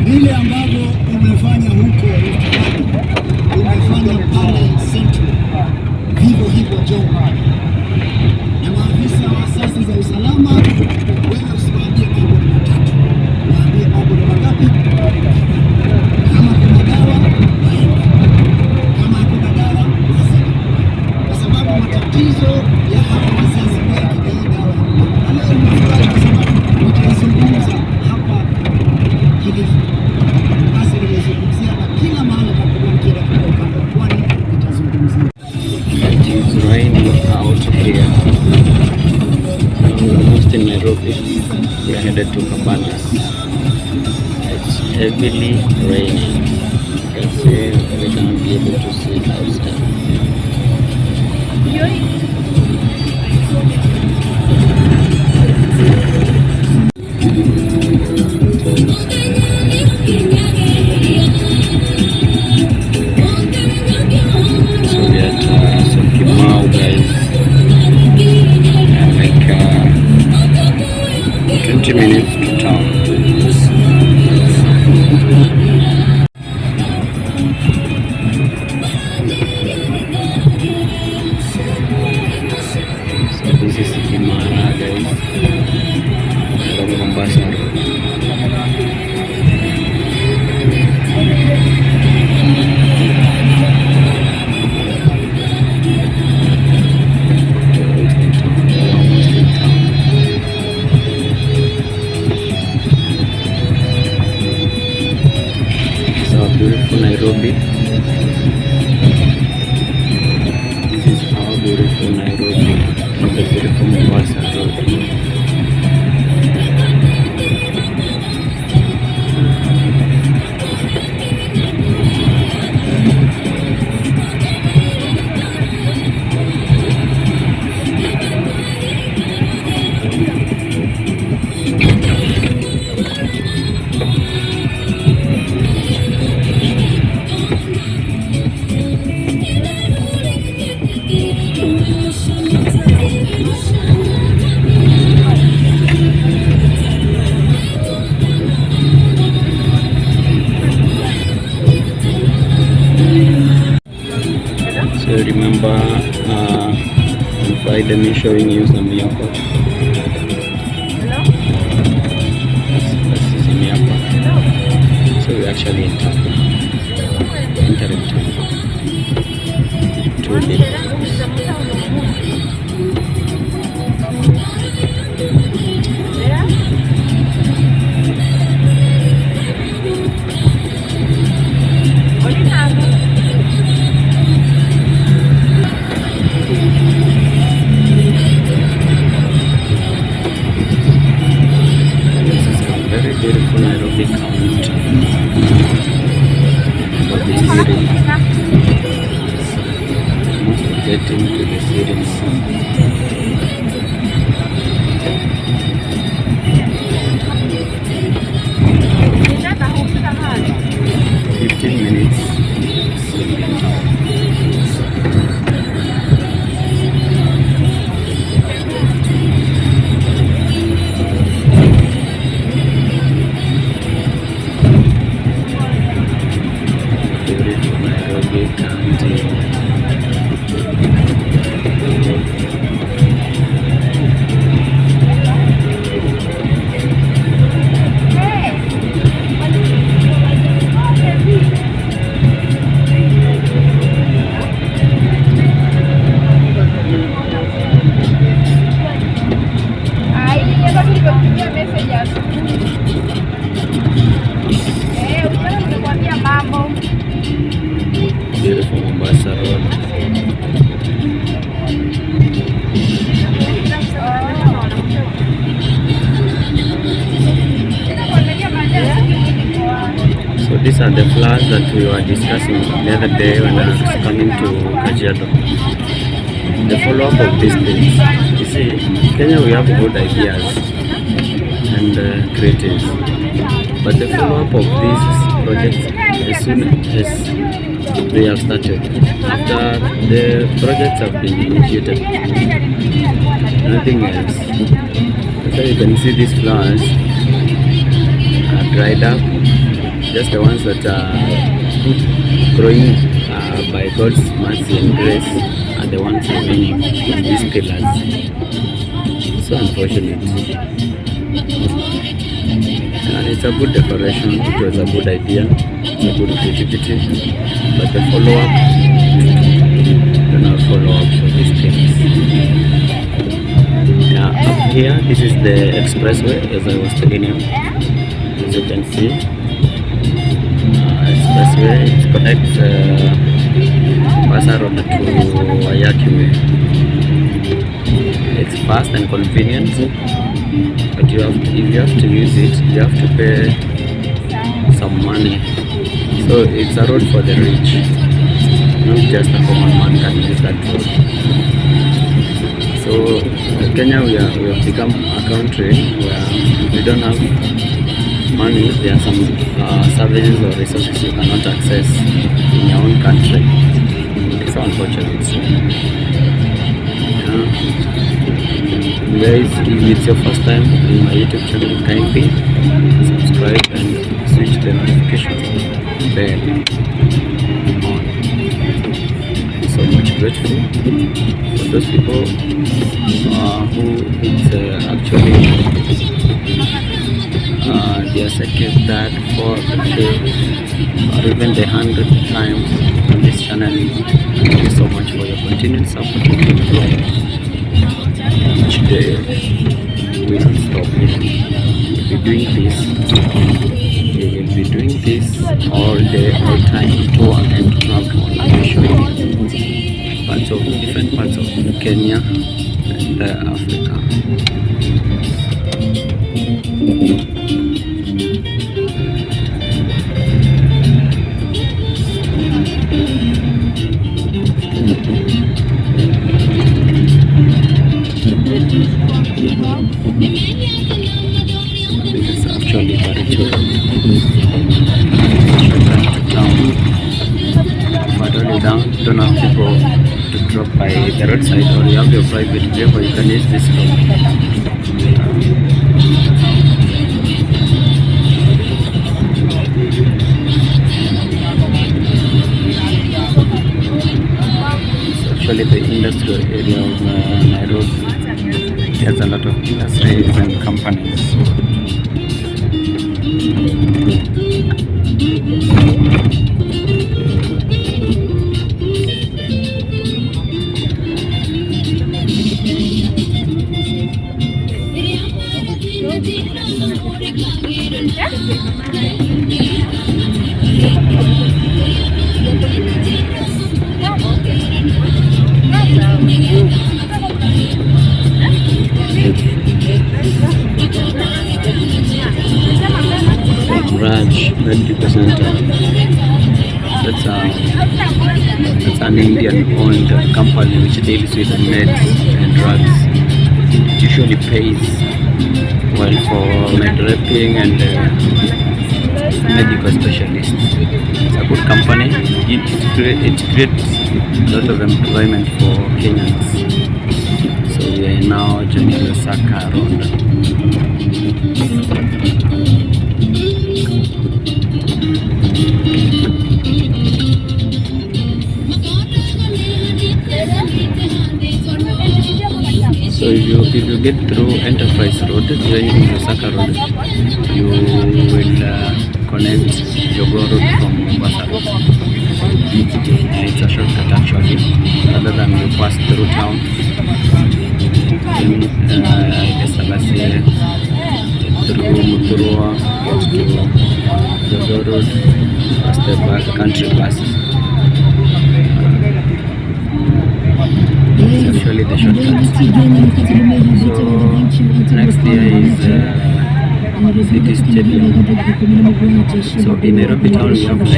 Vile ambavyo umefanya huko umefanya pale Central, vivyo hivyo Jongo. Na maafisa wa asasi za usalama, wewe usiwaambie mambo ni matatu, waambie mambo ni mangapi? Kama kuna dawa waende, kama hakuna dawa wasije, kwa sababu matatizo ya hawa wazazi wengi ni dawa. Na leo nimefurahi kwa sababu nitazungumza hapa Kilifi. It is raining out here. We're almost in Nairobi. We are headed to Cabanas. It's heavily raining. You can see we can't be able to see it outside. Minutes to town. So this is Imara, guys, from Mombasa. Beautiful Nairobi. This is our beautiful Nairobi, not the beautiful Mombasa Road. So remember on Friday me showing you some airport. This is in airport. So we're actually in town. Entering town. Today. the counter for the ceremony. Almost getting to the ceremony. 15 minutes. Beautiful Nairobi County. Beautiful Mombasa Road. So these are the flowers that we were discussing the other day when I was coming to Kajiado. The follow-up of these things. You see, Kenya we have good ideas and creatives, but the follow-up of these projects as soon as they have started, after the projects have been initiated, nothing else. So you can see these flowers are dried up. Just the ones that are growing by God's mercy and grace are the ones remaining with these pillars. So unfortunate. And it's a good decoration, it was a good idea, it's a good creativity, but the follow-up, do not follow up for these things. Now up here, this is the expressway as I was telling you. As you can see, expressway, it connects Mombasa Road to Wayaki Way. It's fast and convenient, but if you have to use it, you have to pay some money. So it's a road for the rich, not just a common man can use that road. So Kenya, we have become a country where we don't have money. There are some services or resources you cannot access in your own country. It's so unfortunate. Guys, if it's your first time in my YouTube channel, kindly subscribe and switch the notification bell on. I'm so much grateful for those people who it's actually their second, third, fourth, fifth, or even the 100th time on this channel. Thank you so much for your continued support. Each day we don't stop. We'll be doing this. We will be doing this all day, all time, tour and travel. I'll show you parts of different parts of Kenya and Africa. This is actually very cheap. But only down, don't have people to drop by the roadside, or you have your private vehicle, you can use this road. It's actually the industrial area of Nairobi. There's a lot of industries and companies. Raj Medical Center. That's an Indian-owned company which deals with meds and drugs. It usually pays well for med repping and medical specialists. It's a good company. It creates a lot of employment for Kenyans. So we are now joining the Thika Road. So if you get through Enterprise Road, joining the Thika Road, you will connect Jogoo Road from Mombasa Road. And it's a shortcut actually, rather than you pass through town. Selassie, through Muturua, get to Jogoo Road, past the country buses. It's actually the shortcut. So next here is City Stadium. So in Nairobi town we have like 5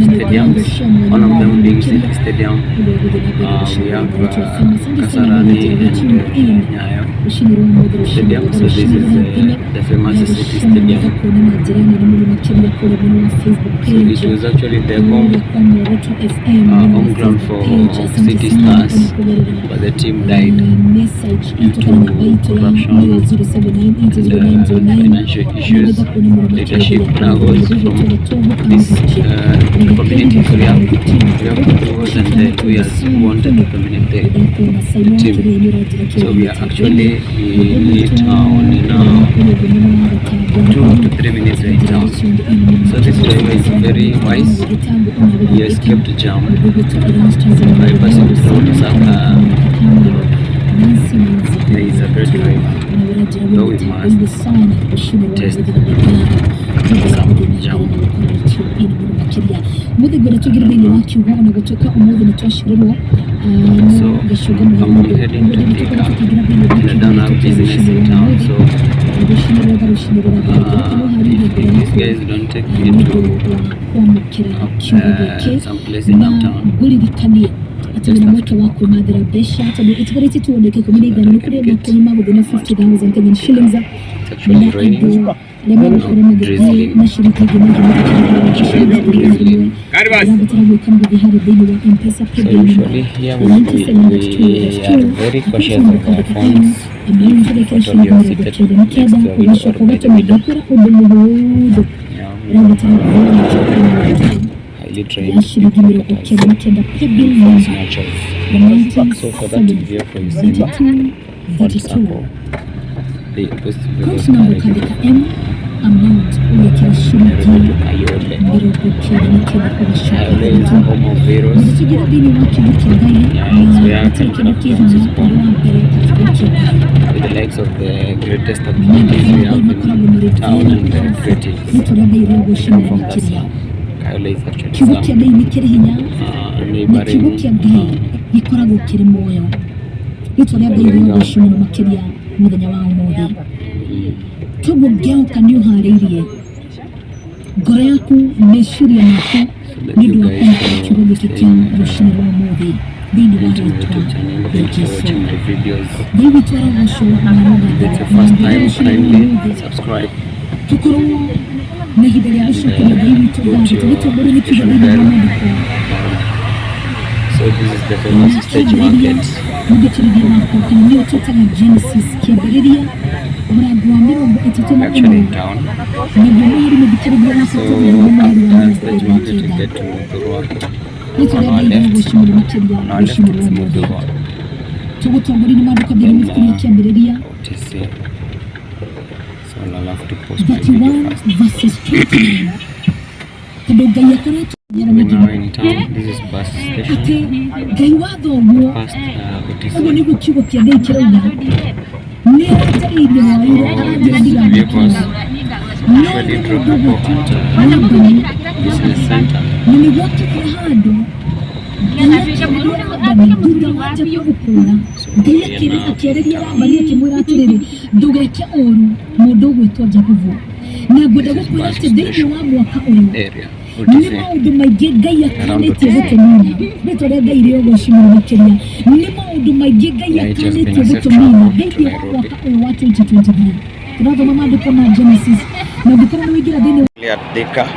stadiums, one of them being City Stadium. We have Kasarani and Nyayo Stadium. So this is the famous City Stadium. So it was actually the home ground for City Stars, but the team died due to corruption and financial issues. Leadership now goes from this community. So we have those and 2 years wanted to dominate the team. So we are actually in town in 2 to 3 minutes right now. So this driver is very wise. He escaped jam by passing through the Thika Road. He is a great driver, though we must test some jam. So I'm heading to Thika, and I don't have business in town, so if these guys don't take me to some place in downtown, just have to walk. It's actually raining, drizzling. So usually here we are very cautious of our phones. If you are seated next to a window or by the window, highly trained people that are phones matches. So for that vehicle you see Ford Circle, the opposite vehicle Nairobi to Kayole. Kayole is home of Veros. It's where Calcutta films is born. With the likes of the greatest activities we have in town and the creatives come from that side. Kayole is actually some neighboring ngoro yaku meciria maku nĩ ũndũ wa kũnyita kiugo gĩkĩ kĩa rũciinĩ rwa ũmũthĩ thĩinĩ wa rĩtwa rĩa Jesũ. Ngai witũ arogocwo na mũthenya tũkorwo na ihinda rĩa gũcokeria Ngai witũ ngatho tũgĩtongorio nĩ kiugo thĩinĩ wa maandĩko. So this is the famous stage market. Mũthikĩrĩria wakwa kana nĩyo twĩtaga Genesis kĩambĩrĩria Actually in town. So stage market to get to Muturua. On our left is Muturua. OTC. So I'll have to post my video first. We're now in town. This is bus station. Past OTC. Vehicles usually drop people at business center. na gwenda gukwira ati thiini wa mwaka uyu ni maundu maingi Ngai akanitie gutumina bitore Ngai ri ugucimira makiria ni maundu maingi Ngai akanitie gutumina thiini wa mwaka uyu wa 2023 tunathoma maandiko ma Genesis na ndikora ni wigira thiini at Thika.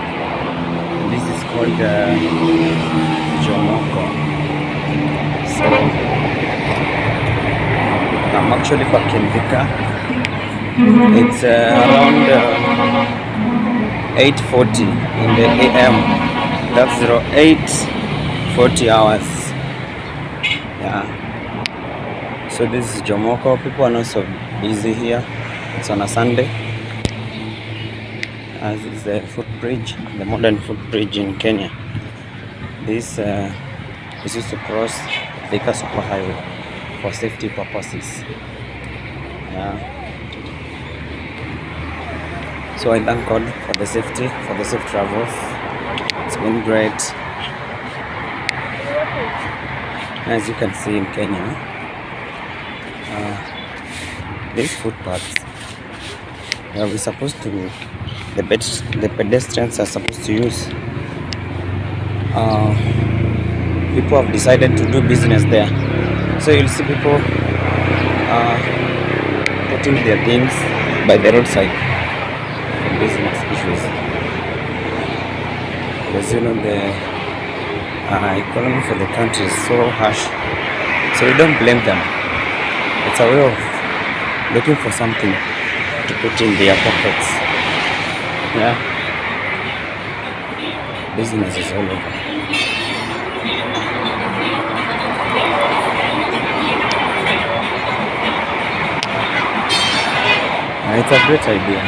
This is called Jomoko. So I'm actually back in Thika. It's around 8:40 in the AM. That's 8:40 hours. Yeah. So this is Jomoko. People are not so busy here. It's on a Sunday. As is the footbridge, the modern footbridge in Kenya. This is used to cross Thika superhighway for safety purposes. Yeah. So I thank God for the safety, for the safe travels. It's been great. As you can see in Kenya, these footpaths, we're supposed to, the pedestrians are supposed to use. People have decided to do business there. So you'll see people putting their things by the roadside for business issues. Because you know the economy for the country is so harsh. So we don't blame them. It's a way of looking for something to put in their pockets. Yeah. Business is all over. It's a great idea.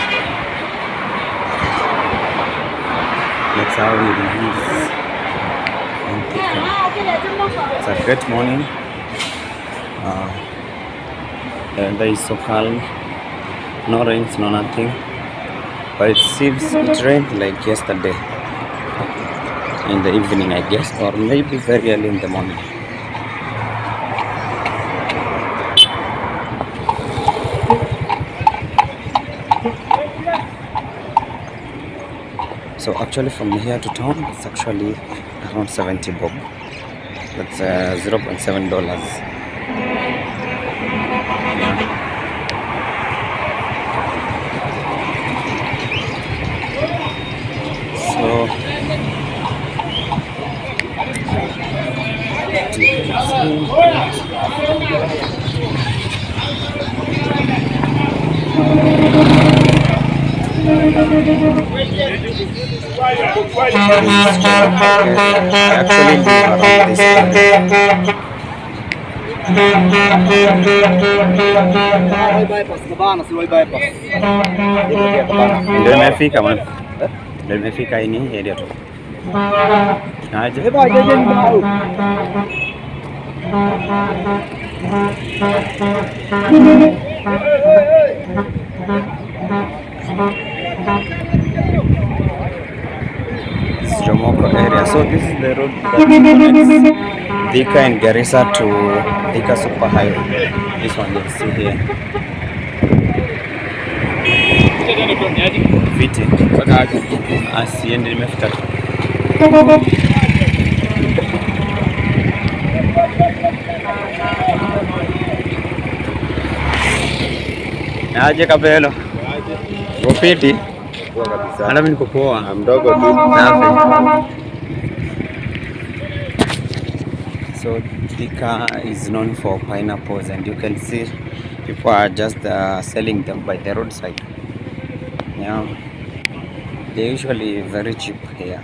That's how we live in Thika. It's a great morning. The day is so calm. No rains, no nothing. But it seems it rained like yesterday in the evening, I guess, or maybe very early in the morning. So actually from here to town, it's actually around 70 bob. That's $0.7. So ndio nimefika man. Ndio nimefika hii area tu. Aje. This is Jomoko area. So this is the road that connects Thika and Garissa to Thika superhighway. This one you see here. Viti. Asiende nimefika. Aje Kabelo. Rofiti. Poa kabisa. Hata mimi niko poa. Mdogo tu. Safi. So Thika is known for pineapples, and you can see people are just selling them by the roadside. Yeah, they're usually very cheap here.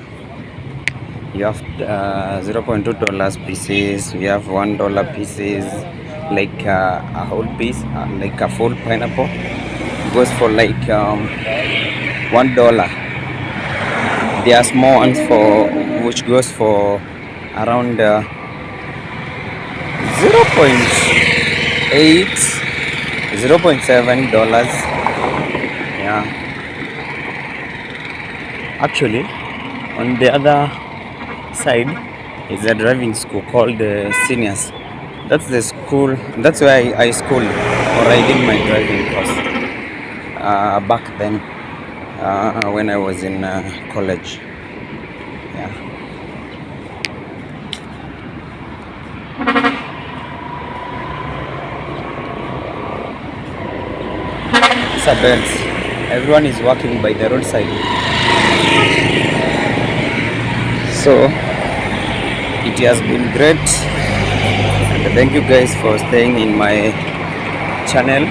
You have $0.2 pieces. We have $1 pieces. Like a whole piece, like a full pineapple, goes for like $1. There are small ones which goes for around $0.8, $0.7. Yeah. Actually, on the other side is a driving school called Seniors. That's the school. That's where I schooled, or I did my driving course back then. when I was in college. Yeah. These are beds. Everyone is walking by the roadside. So it has been great, and thank you guys for staying in my channel.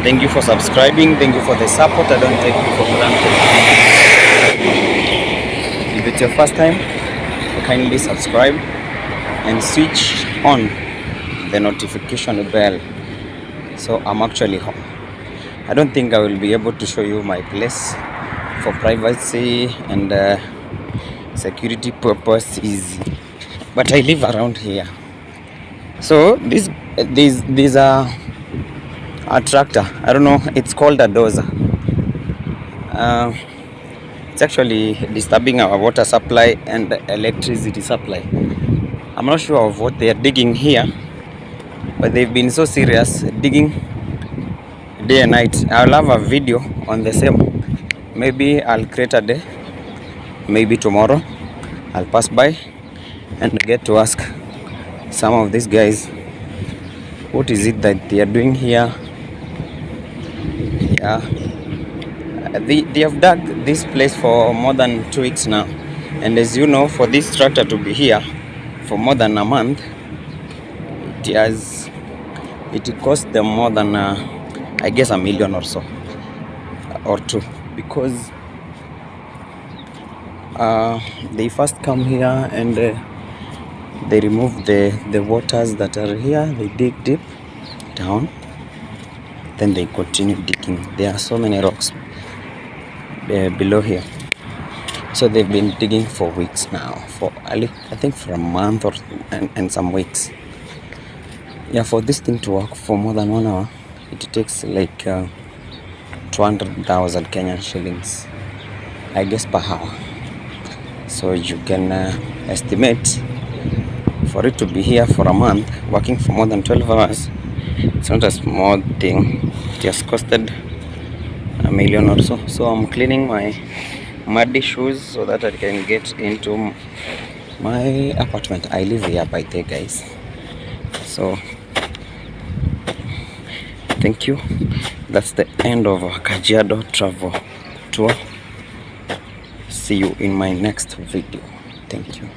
Thank you for subscribing. Thank you for the support. I don't take you for granted. If it's your first time, kindly subscribe and switch on the notification bell. So I'm actually home. I don't think I will be able to show you my place for privacy and security purposes, but I live around here. So these are a tractor. I don't know, it's called a dozer. It's actually disturbing our water supply and electricity supply. I'm not sure of what they are digging here, but they've been so serious digging day and night. I'll have a video on the same. Maybe I'll create a day, maybe tomorrow I'll pass by and get to ask some of these guys what is it that they are doing here. Yeah, they have dug this place for more than 2 weeks now, and as you know, for this tractor to be here for more than a month, it cost them more than I guess $1 million or so, or two, because they first come here and they remove the waters that are here. They dig deep down, then they continue digging. There are so many rocks below here, so they've been digging for weeks now, for I think for a month and some weeks. Yeah, for this thing to work for more than 1 hour, it takes like 200,000 Kenyan shillings, I guess, per hour. So you can estimate for it to be here for a month, working for more than 12 hours. It's not a small thing. It has costed $1 million or so. So I'm cleaning my muddy shoes so that I can get into my apartment. I live here by the guys. So thank you. That's the end of Kajiado travel tour. See you in my next video. Thank you.